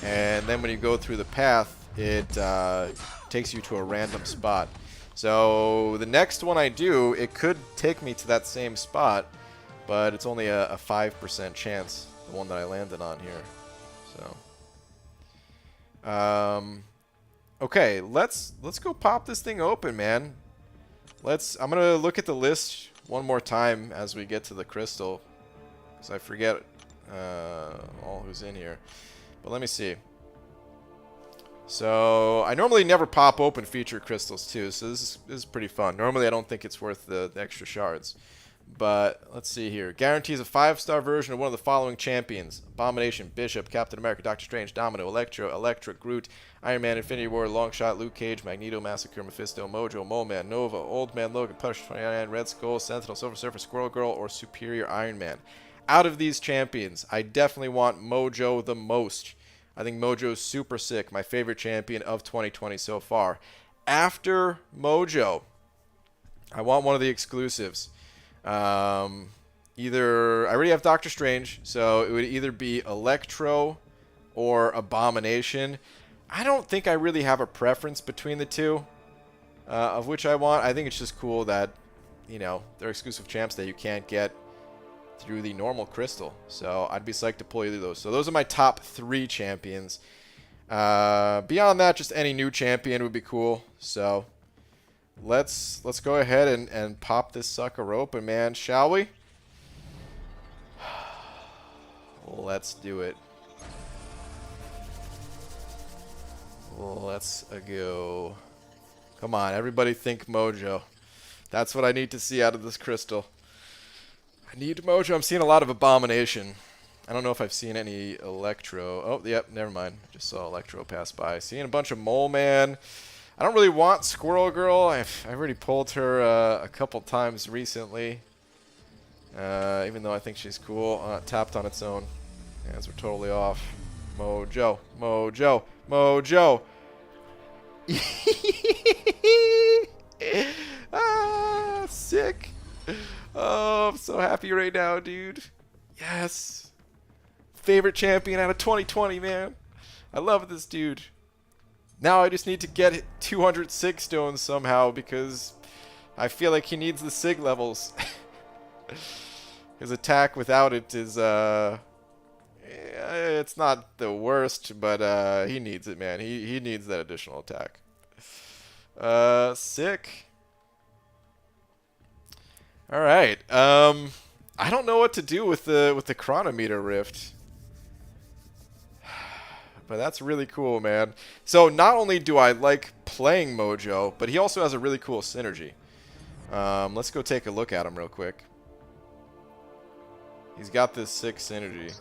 And then when you go through the path, it takes you to a random spot. So the next one I do, it could take me to that same spot, but it's only a 5% chance, the one that I landed on here. So, okay, let's go pop this thing open, man. I'm gonna look at the list one more time as we get to the crystal, because I forget all who's in here. But let me see. So I normally never pop open feature crystals too, so this is pretty fun. Normally I don't think it's worth the extra shards. But let's see here. Guarantees a 5-star version of one of the following champions: Abomination, Bishop, Captain America, Doctor Strange, Domino, Electra, Groot, Iron Man, Infinity War, Longshot, Luke Cage, Magneto, Massacre, Mephisto, Mojo, Mole Man, Nova, Old Man Logan, Punisher 29, Red Skull, Sentinel, Silver Surfer, Squirrel Girl, or Superior Iron Man. Out of these champions, I definitely want Mojo the most. I think Mojo's super sick. My favorite champion of 2020 so far. After Mojo, I want one of the exclusives. Either... I already have Doctor Strange, so it would either be Electro or Abomination. I don't think I really have a preference between the two of which I want. I think it's just cool that, you know, they're exclusive champs that you can't get through the normal crystal. So I'd be psyched to pull either of those. So those are my top 3 champions. Beyond that, just any new champion would be cool. So let's go ahead and pop this sucker open, man, shall we? Let's do it. Let's go. Come on, everybody think Mojo. That's what I need to see out of this crystal. I need Mojo. I'm seeing a lot of Abomination. I don't know if I've seen any Electro. Oh, yep, never mind. I just saw Electro pass by. Seeing a bunch of Mole Man. I don't really want Squirrel Girl. I've already pulled her a couple times recently. Even though I think she's cool. Tapped on its own. Hands were totally off. Mojo. Mojo. Mojo. Ah, sick. Oh, I'm so happy right now, dude. Yes. Favorite champion out of 2020, man. I love this dude. Now I just need to get 200 Sig stones somehow because I feel like he needs the Sig levels. His attack without it is, it's not the worst, but he needs it, man. He needs that additional attack. Sick. All right. I don't know what to do with the chronometer rift. But that's really cool, man. So not only do I like playing Mojo, but he also has a really cool synergy. Let's go take a look at him real quick. He's got this sick synergy.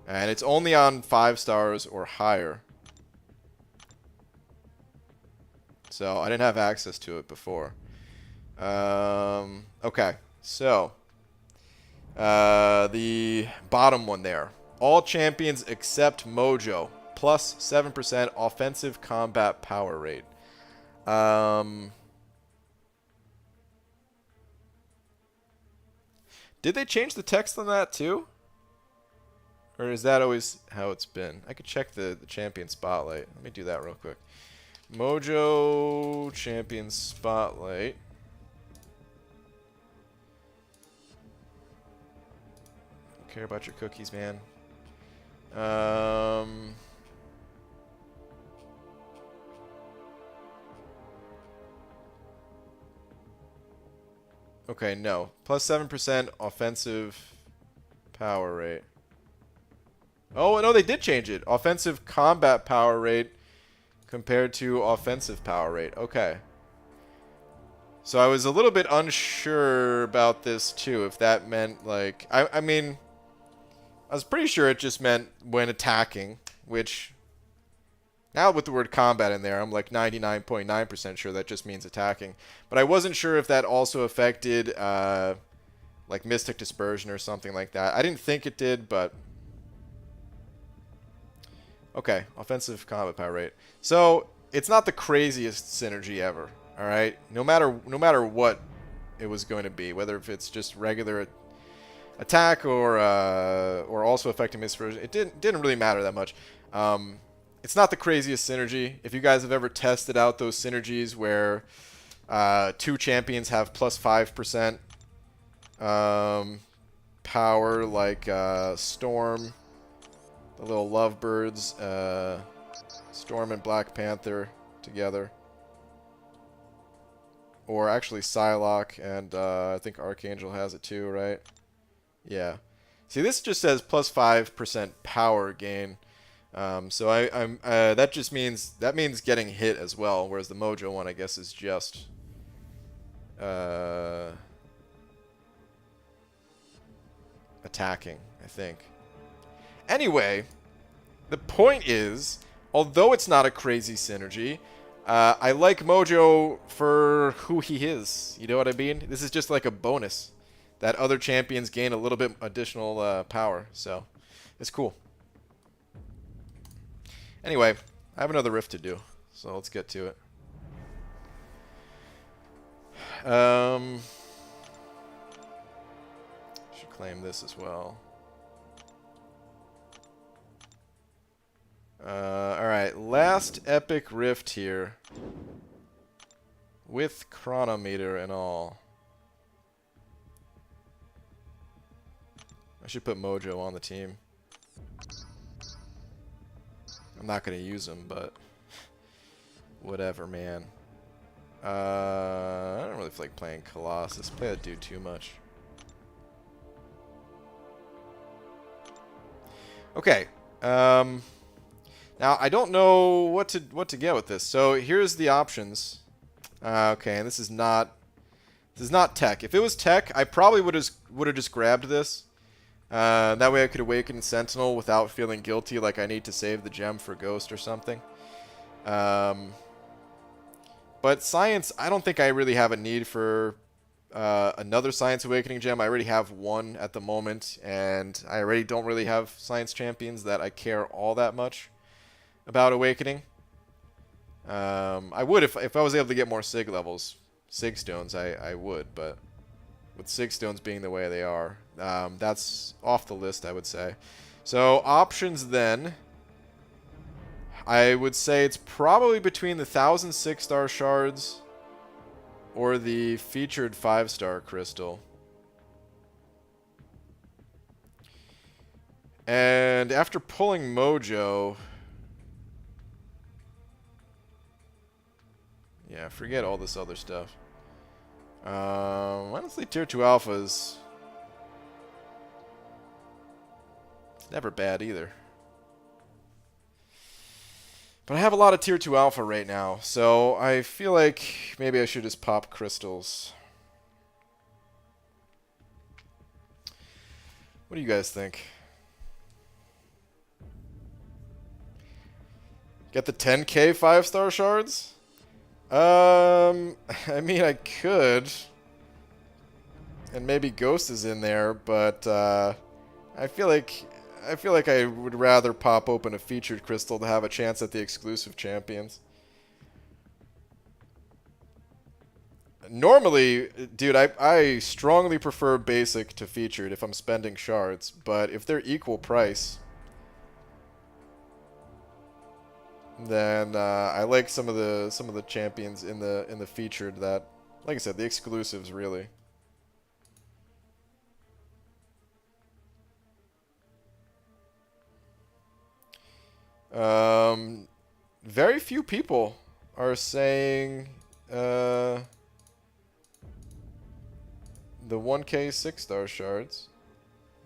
And it's only on 5 stars or higher. So I didn't have access to it before. Okay, so the bottom one there. All champions except Mojo, plus 7% offensive combat power rate. Did they change the text on that too? Or is that always how it's been? I could check the champion spotlight. Let me do that real quick. Mojo champion spotlight. Don't care about your cookies, man. Okay, no. Plus 7% offensive power rate. Oh, no, they did change it. Offensive combat power rate compared to offensive power rate. Okay. So I was a little bit unsure about this, too, if that meant, like... I mean, I was pretty sure it just meant when attacking, which... Now with the word combat in there, I'm like 99.9% sure that just means attacking. But I wasn't sure if that also affected, like, Mystic Dispersion or something like that. I didn't think it did, but... Okay, offensive combat power rate. So, it's not the craziest synergy ever, alright? No matter what it was going to be, whether if it's just regular attack or also affecting Mystic Dispersion, it didn't really matter that much. It's not the craziest synergy. If you guys have ever tested out those synergies where 2 champions have plus 5% power, like Storm, the little lovebirds, Storm and Black Panther together. Or actually Psylocke and I think Archangel has it too, right? Yeah. See, this just says plus 5% power gain. So that just means getting hit as well, whereas the Mojo one I guess is just attacking, I think. Anyway, the point is, although it's not a crazy synergy, I like Mojo for who he is. You know what I mean? This is just like a bonus that other champions gain a little bit additional power, so it's cool. Anyway, I have another rift to do, so let's get to it. Should claim this as well. Alright, last epic rift here. With chronometer and all. I should put Mojo on the team. I'm not going to use him, but whatever, man. I don't really feel like playing Colossus. Play that dude too much. Okay. Now I don't know what to get with this. So here's the options. Okay, and this is not tech. If it was tech, I probably would have just grabbed this. That way I could awaken Sentinel without feeling guilty like I need to save the gem for Ghost or something. But Science, I don't think I really have a need for another Science Awakening gem. I already have one at the moment, and I already don't really have Science champions that I care all that much about Awakening. I would if I was able to get more Sig levels, Sig Stones, I would, but with Sig Stones being the way they are, that's off the list, I would say. So options then, I would say it's probably between the 1,000 6-star shards or the featured 5-star crystal. And after pulling Mojo, yeah, forget all this other stuff. Honestly, Tier 2 Alphas, never bad either. But I have a lot of Tier 2 Alpha right now, so I feel like maybe I should just pop crystals. What do you guys think? Get the 10k 5-star shards? I mean, I could. And maybe Ghost is in there, but I feel like I would rather pop open a featured crystal to have a chance at the exclusive champions. Normally, dude, I strongly prefer basic to featured if I'm spending shards, but if they're equal price, then I like some of the champions in the featured that, like I said, the exclusives really. Very few people are saying the 1K 6-star shards.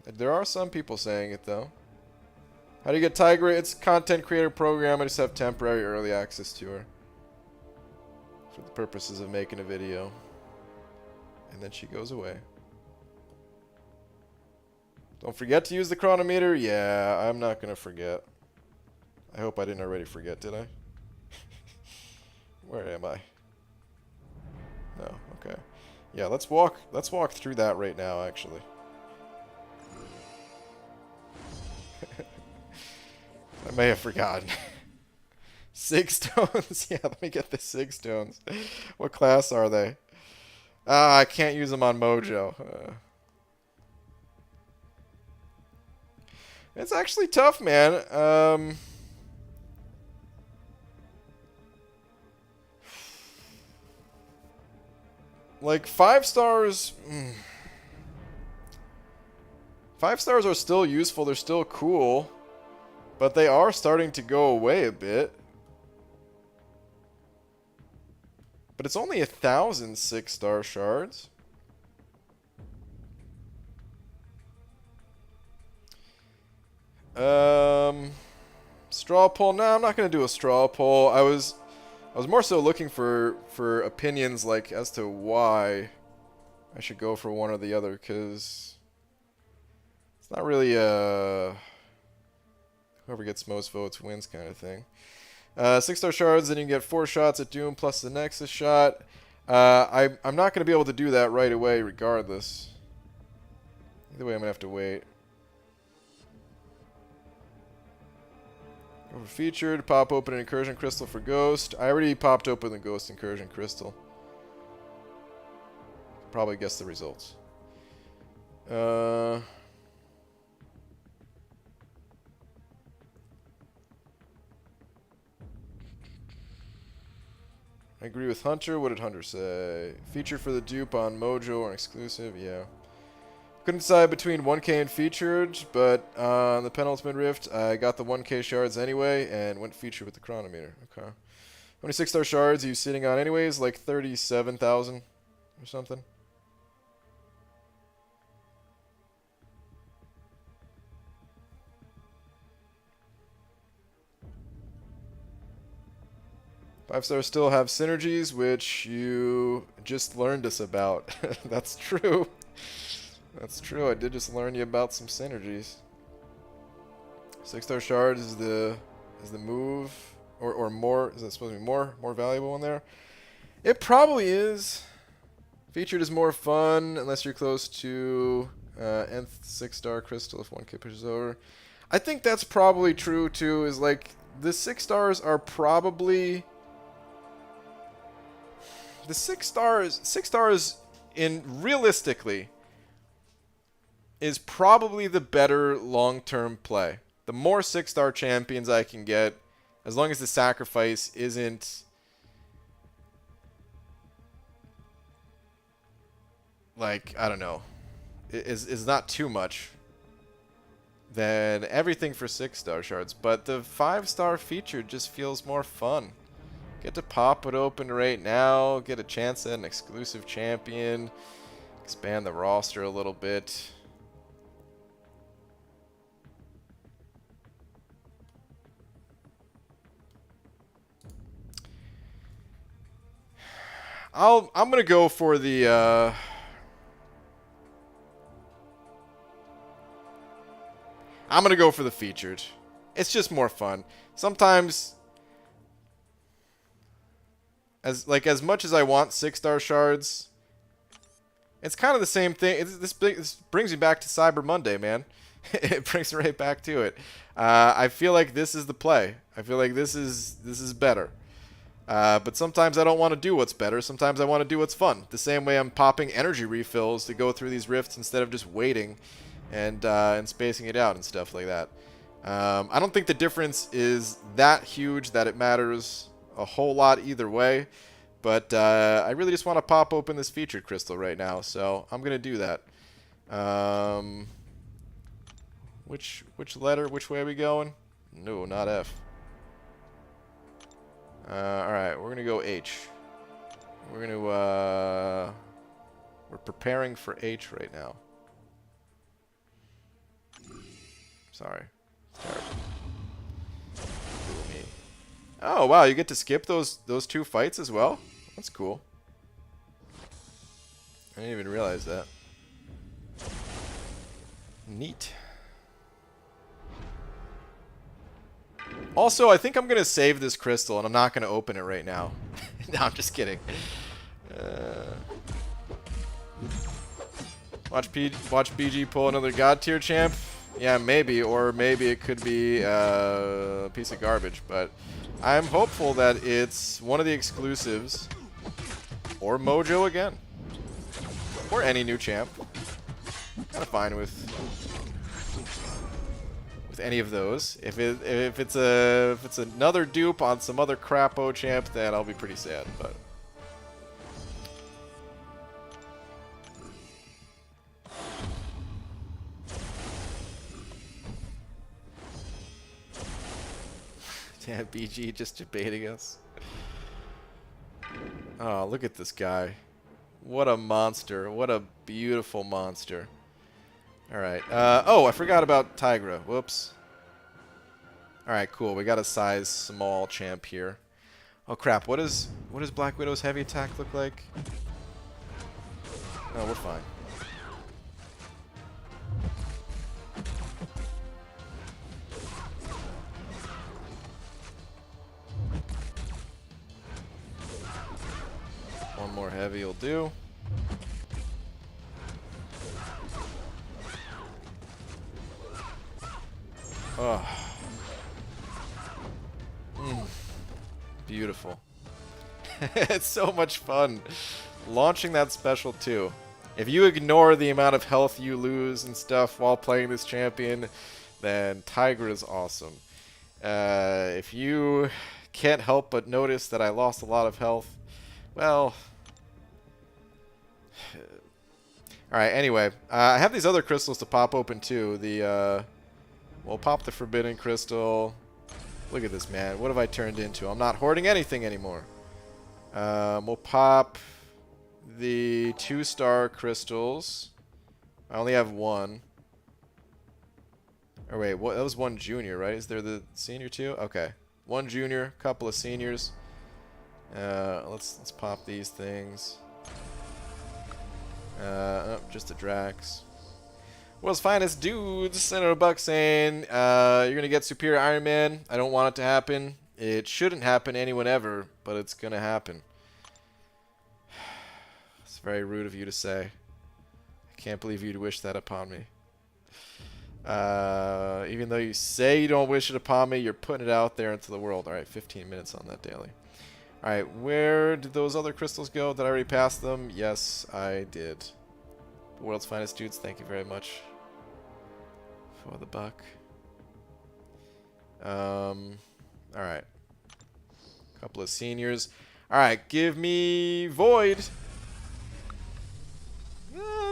There are some people saying it though. How do you get Tiger? It's a content creator program. I just have temporary early access to her for the purposes of making a video. And then she goes away. Don't forget to use the chronometer. Yeah, I'm not going to forget. I hope I didn't already forget, did I? Where am I? No, okay. Yeah, let's walk through that right now, actually. I may have forgotten. 6 stones? Yeah, let me get the 6 stones. What class are they? Ah, I can't use them on Mojo. It's actually tough, man. Like 5 stars. 5 stars are still useful. They're still cool. But they are starting to go away a bit. But it's only 1,000 6-star shards. Straw poll. No, I'm not gonna do a straw poll. I was more so looking for opinions, like as to why I should go for one or the other, because it's not really whoever gets most votes wins kind of thing. 6-star shards, then you can get 4 shots at Doom plus the Nexus shot. I'm not going to be able to do that right away regardless. Either way, I'm going to have to wait. Go for featured, pop open an Incursion Crystal for Ghost. I already popped open the Ghost Incursion Crystal. Probably guess the results. I agree with Hunter. What did Hunter say? Featured for the dupe on Mojo or an exclusive? Yeah. Couldn't decide between 1K and featured, but on the penultimate rift, I got the 1K shards anyway and went featured with the chronometer. Okay. How many 6-star shards are you sitting on anyways? Like 37,000 or something? Five stars still have synergies, which you just learned us about. That's true. That's true. I did just learn you about some synergies. 6-star shards is the move, or more. Is that supposed to be more valuable in there? It probably is. Featured is more fun unless you're close to nth 6-star crystal if 1K pushes over. I think that's probably true too. Is like the 6 stars are probably. The 6 stars in realistically is probably the better long-term play. The more 6-star champions I can get, as long as the sacrifice isn't like, I don't know, is not too much, then everything for 6-star shards. But the 5-star feature just feels more fun. Get to pop it open right now, get a chance at an exclusive champion, expand the roster a little bit. I'm gonna go for the I'm gonna go for the featured. It's just more fun. Sometimes as much as I want 6-star shards, it's kind of the same thing. This brings me back to Cyber Monday, man. It brings me right back to it. I feel like this is the play. I feel like this is better. But sometimes I don't want to do what's better. Sometimes I want to do what's fun. The same way I'm popping energy refills to go through these rifts instead of just waiting and spacing it out and stuff like that. I don't think the difference is that huge that it matters a whole lot either way. But I really just want to pop open this featured crystal right now, so I'm gonna do that. Which letter? Which way are we going? No, not F. Alright, we're gonna go H. We're preparing for H right now. Sorry. It's terrible. Ooh, me. Oh wow, you get to skip those 2 fights as well? That's cool. I didn't even realize that. Neat. Also, I think I'm going to save this crystal, and I'm not going to open it right now. No, I'm just kidding. Watch BG pull another God tier champ? Yeah, maybe. Or maybe it could be a piece of garbage. But I'm hopeful that it's one of the exclusives. Or Mojo again. Or any new champ. Kind of fine with any of those. If it's another dupe on some other crapo champ, then I'll be pretty sad. But damn, BG just debating us. Oh, look at this guy. What a monster. What a beautiful monster. Alright. Oh, I forgot about Tigra. Whoops. Alright, cool. We got a size small champ here. Oh, crap. What does Black Widow's heavy attack look like? Oh, we're fine. One more heavy will do. Oh. Beautiful. It's so much fun. Launching that special too. If you ignore the amount of health you lose and stuff while playing this champion, then Tiger is awesome. If you can't help but notice that I lost a lot of health, well... Alright, anyway. I have these other crystals to pop open too. We'll pop the Forbidden Crystal. Look at this, man. What have I turned into? I'm not hoarding anything anymore. We'll pop the 2-star crystals. I only have 1. Or wait, that was 1 junior, right? Is there the senior too? Okay. 1 junior, couple of seniors. Let's pop these things. Oh, just a Drax. World's finest dudes, Senator Buck saying, you're going to get Superior Iron Man. I don't want it to happen. It shouldn't happen to anyone ever, but it's going to happen. It's very rude of you to say. I can't believe you'd wish that upon me. Even though you say you don't wish it upon me, you're putting it out there into the world. Alright, 15 minutes on that daily. Alright, where did those other crystals go? Did I already pass them? Yes, I did. World's finest dudes, thank you very much for the buck. Alright. Couple of seniors. Alright, give me Void.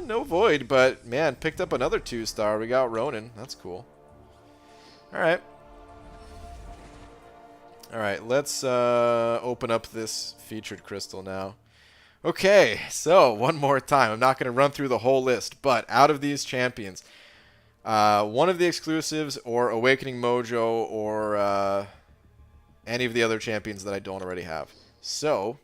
No Void, but man, picked up another 2-star. We got Ronin. That's cool. Alright. Alright, let's open up this featured crystal now. Okay, so one more time. I'm not going to run through the whole list, but out of these champions, one of the exclusives or Awakening Mojo or any of the other champions that I don't already have. So,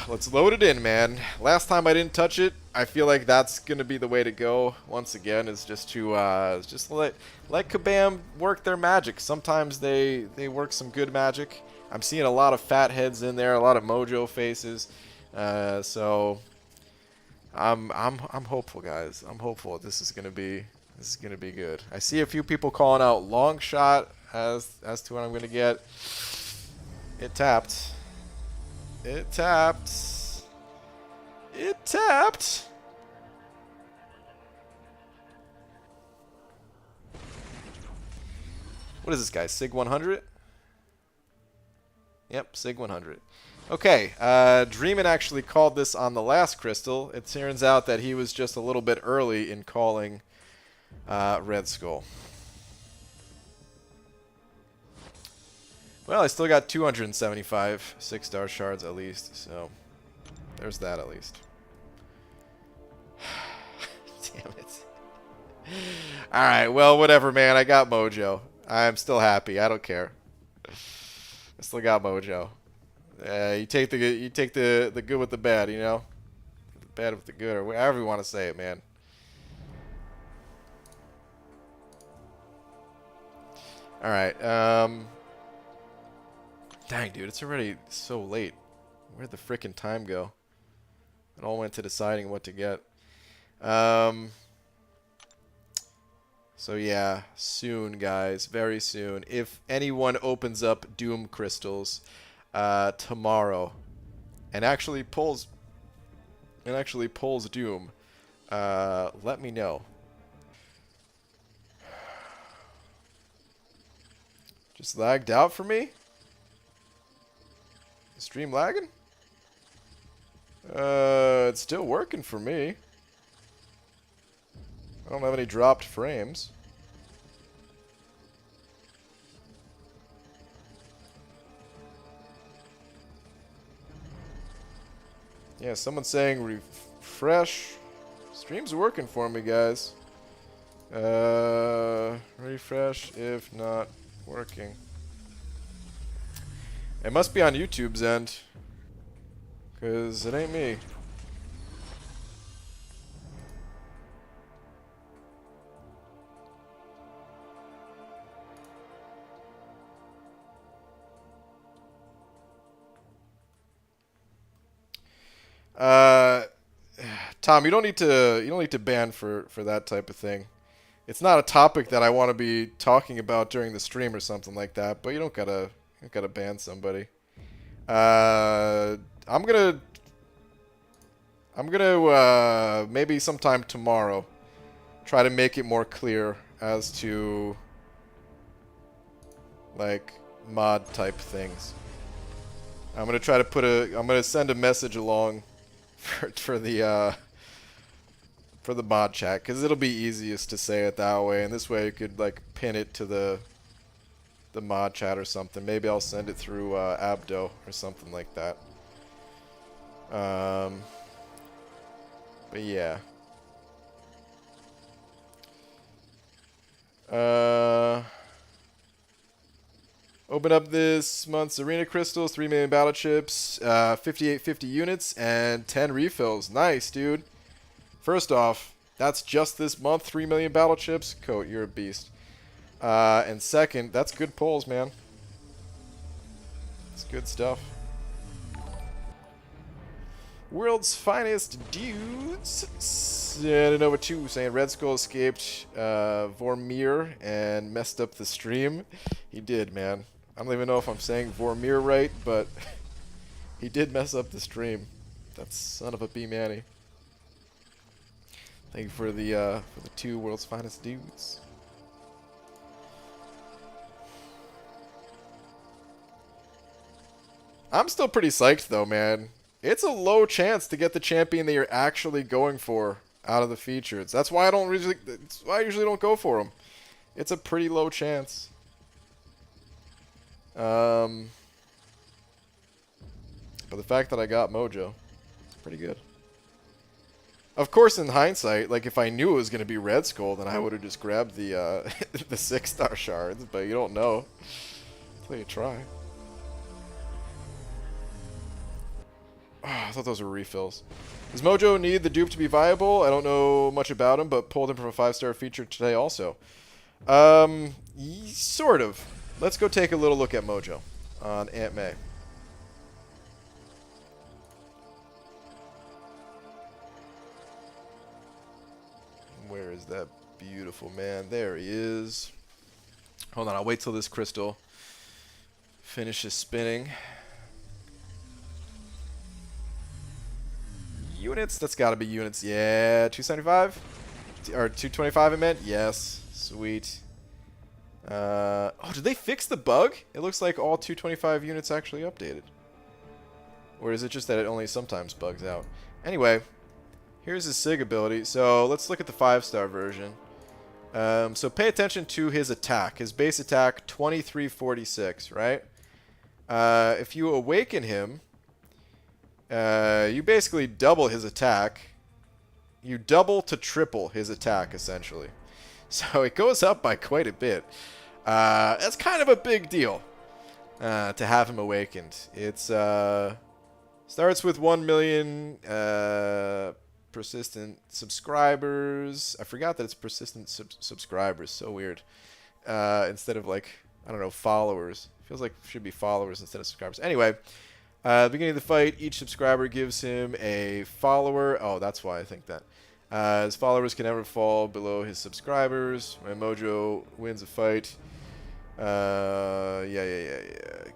let's load it in, man. Last time I didn't touch it. I feel like that's going to be the way to go once again, is just to just let Kabam work their magic. Sometimes they work some good magic. I'm seeing a lot of fat heads in there, a lot of mojo faces. So I'm hopeful, guys. I'm hopeful this is gonna be good. I see a few people calling out long shot as to what I'm gonna get. It tapped. It tapped. It tapped. What is this guy? Sig 100? Yep, Sig 100. Okay, Dreamin actually called this on the last crystal. It turns out that he was just a little bit early in calling Red Skull. Well, I still got 275 6-star shards at least, so there's that at least. Damn it. Alright, well, whatever, man. I got mojo. I'm still happy. I don't care. I still got mojo. You take the good with the bad, you know? The bad with the good, or however you want to say it, man. Alright, dang, dude, it's already so late. Where'd the frickin' time go? It all went to deciding what to get. So yeah, soon, guys, very soon. If anyone opens up Doom crystals tomorrow and actually pulls Doom, let me know. Just lagged out for me? Stream lagging? It's still working for me. I don't have any dropped frames. Yeah, someone's saying refresh. Stream's working for me, guys. Refresh if not working. It must be on YouTube's end, 'cause it ain't me. Tom, you don't need to ban for that type of thing. It's not a topic that I want to be talking about during the stream or something like that, but you don't gotta ban somebody. I'm gonna maybe sometime tomorrow try to make it more clear as to like mod type things. I'm gonna try to I'm gonna send a message along for the mod chat, because it'll be easiest to say it that way, and this way you could like pin it to the mod chat or something. Maybe I'll send it through Abdo or something like that. But yeah. Open up this month's arena crystals, 3 million battle chips, 5850 units, and 10 refills. Nice, dude. First off, that's just this month, 3 million battle chips. Coat, you're a beast. And second, that's good pulls, man. It's good stuff. World's finest dudes. Nova 2 saying Red Skull escaped Vormir and messed up the stream. He did, man. I don't even know if I'm saying Vormir right, but he did mess up the stream. That son of a B-Manny. Thank you for the 2 world's finest dudes. I'm still pretty psyched though, man. It's a low chance to get the champion that you're actually going for out of the features. That's why that's why I usually don't go for them. It's a pretty low chance. But the fact that I got Mojo, it's pretty good. Of course, in hindsight, like if I knew it was going to be Red Skull, then I would have just grabbed the the 6-star shards. But you don't know until you try. Oh, I thought those were refills. Does Mojo need the dupe to be viable? I don't know much about him, but pulled him from a 5-star feature today also. Sort of. Let's go take a little look at Mojo. on Aunt May. Where is that beautiful man? There he is. Hold on, I'll wait till this crystal finishes spinning. Units? That's got to be units. Yeah, 275? Or 225 I meant? Yes. Sweet. Oh, did they fix the bug? It looks like all 225 units actually updated. Or is it just that it only sometimes bugs out? Anyway, here's his SIG ability. So let's look at the 5-star version. So pay attention to his attack. His base attack, 2346, right? If you awaken him, you basically double his attack. You double to triple his attack, essentially. So it goes up by quite a bit. That's kind of a big deal to have him awakened. It's starts with 1 million persistent subscribers. I forgot that it's persistent subscribers. So weird. Instead of, like, I don't know, followers. Feels like it should be followers instead of subscribers. Anyway, at the beginning of the fight, each subscriber gives him a follower. Oh, that's why I think that. His followers can never fall below his subscribers. When Mojo wins a fight,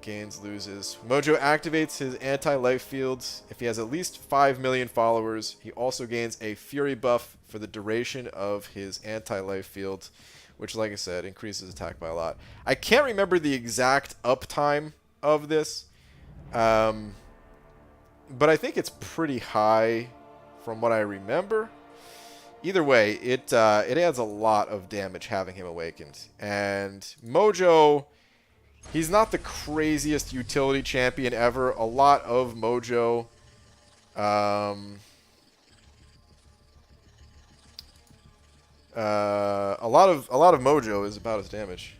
gains, loses. Mojo activates his anti-life fields. If he has at least 5 million followers, he also gains a fury buff for the duration of his anti-life field, which, like I said, increases attack by a lot. I can't remember the exact uptime of this, but I think it's pretty high from what I remember. Either way, it adds a lot of damage having him awakened. And Mojo, he's not the craziest utility champion ever. A lot of Mojo, a lot of Mojo is about his damage.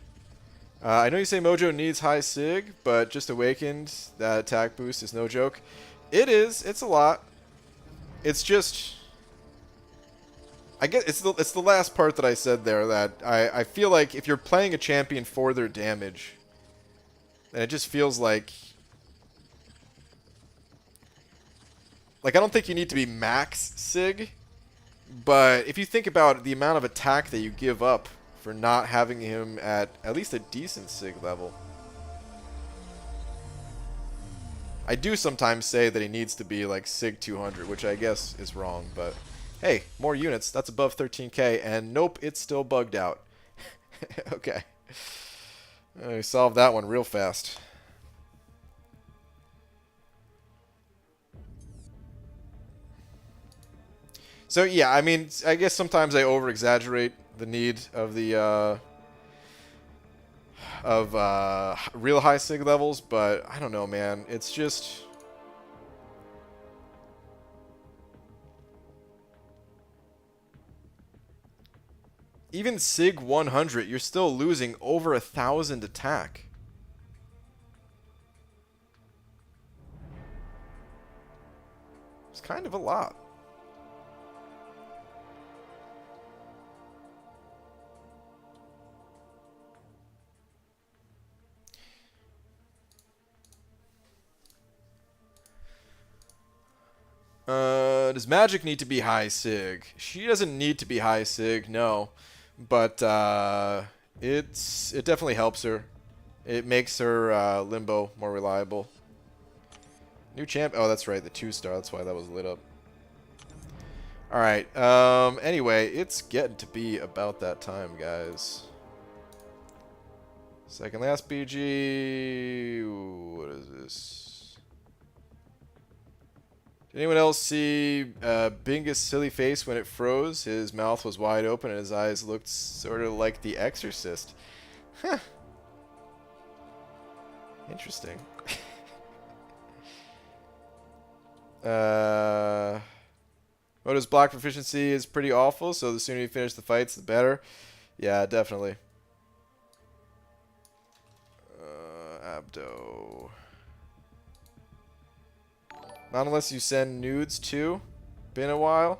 I know you say Mojo needs high sig, but just awakened, that attack boost is no joke. It is. It's a lot. It's just, I guess it's the last part that I said there, that I feel like if you're playing a champion for their damage, then it just feels like I don't think you need to be max sig, but if you think about the amount of attack that you give up for not having him at least a decent sig level. I do sometimes say that he needs to be like sig 200, which I guess is wrong, but hey, more units. That's above 13k, and nope, it's still bugged out. Okay. We solved that one real fast. So yeah, I mean, I guess sometimes I over-exaggerate the need of the real high sig levels, but I don't know, man. It's just, even sig 100, you're still losing over 1,000 attack. It's kind of a lot. Does Magic need to be high sig? She doesn't need to be high sig, no. But it definitely helps her. It makes her Limbo more reliable. New champ. Oh, that's right, the 2-star. That's why that was lit up. All right. Anyway, it's getting to be about that time, guys. Second last BG. Ooh, what is this? Did anyone else see Bingus' silly face when it froze? His mouth was wide open and his eyes looked sort of like The Exorcist. Huh. Interesting. Moto's block proficiency is pretty awful, so the sooner you finish the fights, the better. Yeah, definitely. Abdo. Not unless you send nudes too. Been a while.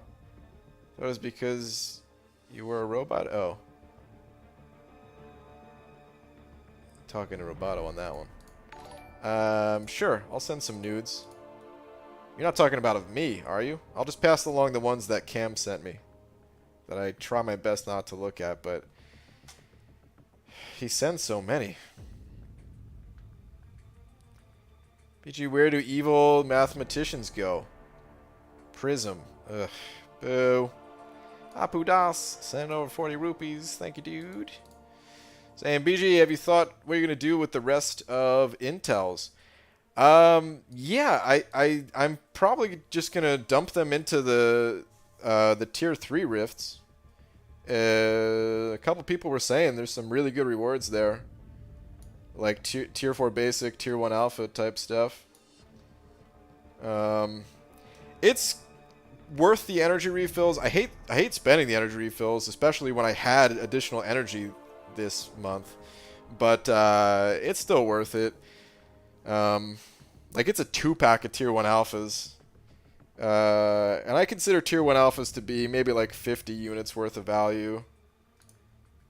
That was because you were a robot? Oh. Talking to Roboto on that one. Sure, I'll send some nudes. You're not talking about of me, are you? I'll just pass along the ones that Cam sent me. That I try my best not to look at, but he sends so many. BG, where do evil mathematicians go? Prism. Ugh. Boo. Apu Das, send over 40 rupees. Thank you, dude. Saying, BG, have you thought what you're going to do with the rest of Intels? Yeah, I'm probably just going to dump them into the Tier 3 rifts. A couple people were saying there's some really good rewards there. Like tier 4 basic, tier 1 alpha type stuff. It's worth the energy refills. I hate spending the energy refills, especially when I had additional energy this month. But it's still worth it. Like it's a 2-pack of tier 1 alphas. And I consider tier 1 alphas to be maybe like 50 units worth of value.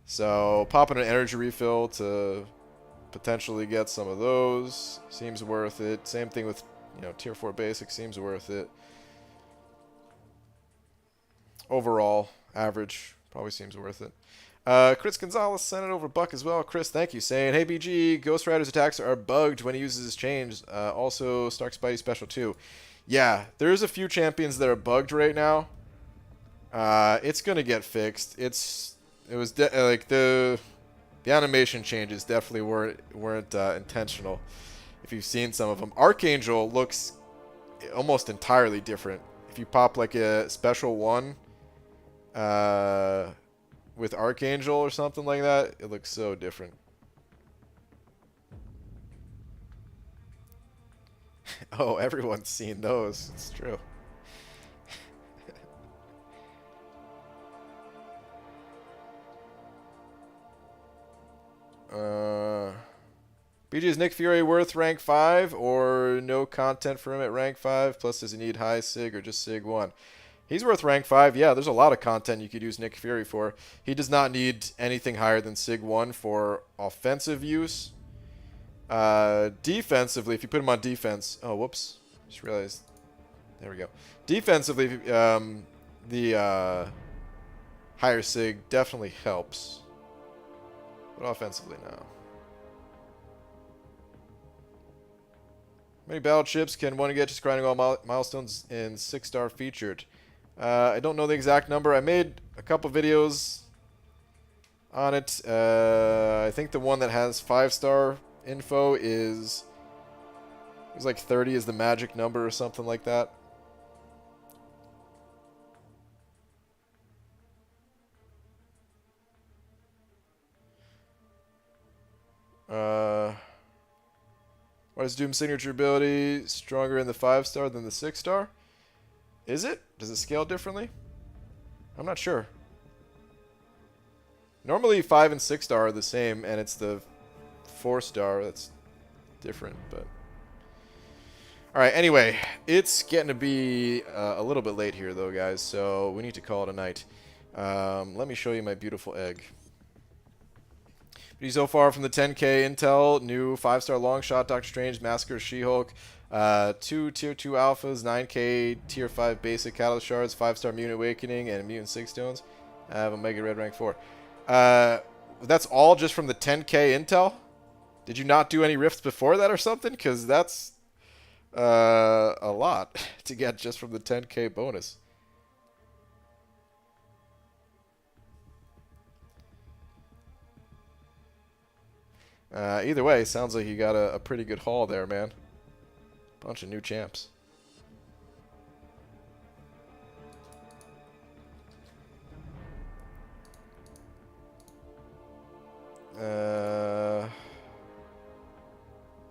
So popping an energy refill to potentially get some of those seems worth it. Same thing with, you know, tier 4 basic seems worth it. Overall, average probably seems worth it. Chris Gonzalez sent it over Buck as well. Chris, thank you. Saying, hey BG, Ghost Rider's attacks are bugged when he uses his chains. Also, Stark Spidey special too. Yeah, there's a few champions that are bugged right now. It's gonna get fixed. It was like the animation changes definitely weren't intentional. If you've seen some of them, Archangel looks almost entirely different. If you pop like a special one with Archangel or something like that, it looks so different. Oh, everyone's seen those. It's true. BG, is Nick Fury worth rank 5 or no content for him at rank 5? Plus, does he need high Sig or just Sig 1? He's worth rank 5. Yeah, there's a lot of content you could use Nick Fury for. He does not need anything higher than Sig 1 for offensive use. Defensively, if you put him on defense... Oh, whoops. Just realized. There we go. Defensively, the higher Sig definitely helps. But offensively, no. How many battleships can one get just grinding all milestones in 6-star featured? I don't know the exact number. I made a couple videos on it. I think the one that has 5-star info is... It was like 30 is the magic number or something like that. Why is Doom's signature ability stronger in the 5-star than the 6-star? Is it? Does it scale differently? I'm not sure. Normally 5 and 6-star are the same, and it's the 4-star that's different, but... Alright, anyway, it's getting to be a little bit late here, though, guys, so we need to call it a night. Let me show you my beautiful egg. So far from the 10K Intel, new 5-star long shot, Doctor Strange, Massacre, She-Hulk, 2 Tier 2 Alphas, 9K Tier 5 Basic Catalyst Shards, 5-star Mutant Awakening, and Mutant Sig Stones. I have Omega Red Rank 4. That's all just from the 10K Intel? Did you not do any rifts before that or something? Because that's a lot to get just from the 10K bonus. Either way, sounds like you got a pretty good haul there, man. Bunch of new champs.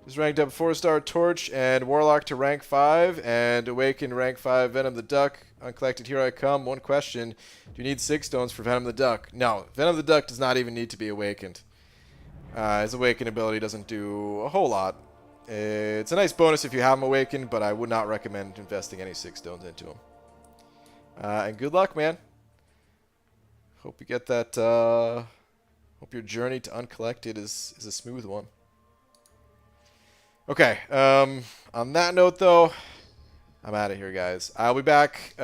Just ranked up 4-star Torch and Warlock to rank 5, and Awakened rank 5 Venom the Duck. Uncollected, here I come. One question. Do you need 6 stones for Venom the Duck? No, Venom the Duck does not even need to be awakened. His Awakened ability doesn't do a whole lot. It's a nice bonus if you have him awakened, but I would not recommend investing any 6 stones into him. And good luck, man. Hope you get that. Hope your journey to uncollected is a smooth one. Okay. On that note, though, I'm out of here, guys. I'll be back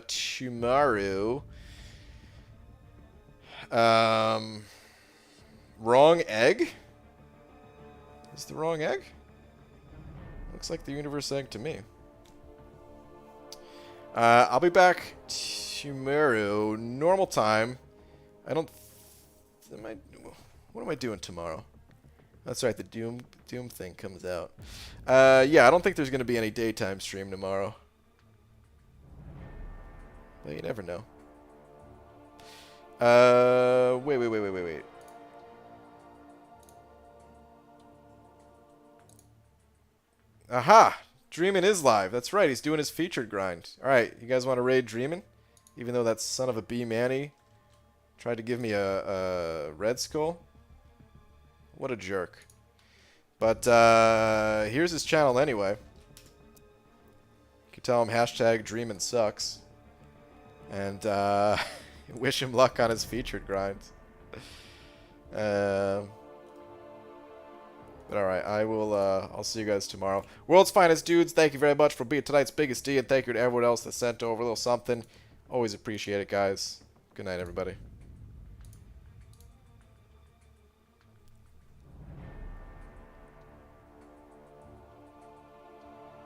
tomorrow. Wrong egg? Is the wrong egg? Looks like the universe egg to me. I'll be back tomorrow, normal time. I don't. What am I doing tomorrow? That's right, the Doom thing comes out. Yeah, I don't think there's gonna be any daytime stream tomorrow. Well, you never know. Wait. Aha! Dreamin' is live. That's right, he's doing his featured grind. Alright, you guys want to raid Dreamin'? Even though that son of a B Manny tried to give me a red skull? What a jerk. But here's his channel anyway. You can tell him hashtag Dreamin' sucks. And wish him luck on his featured grind. But alright, I'll see you guys tomorrow. World's finest dudes, thank you very much for being tonight's biggest D, and thank you to everyone else that sent over a little something. Always appreciate it, guys. Good night, everybody.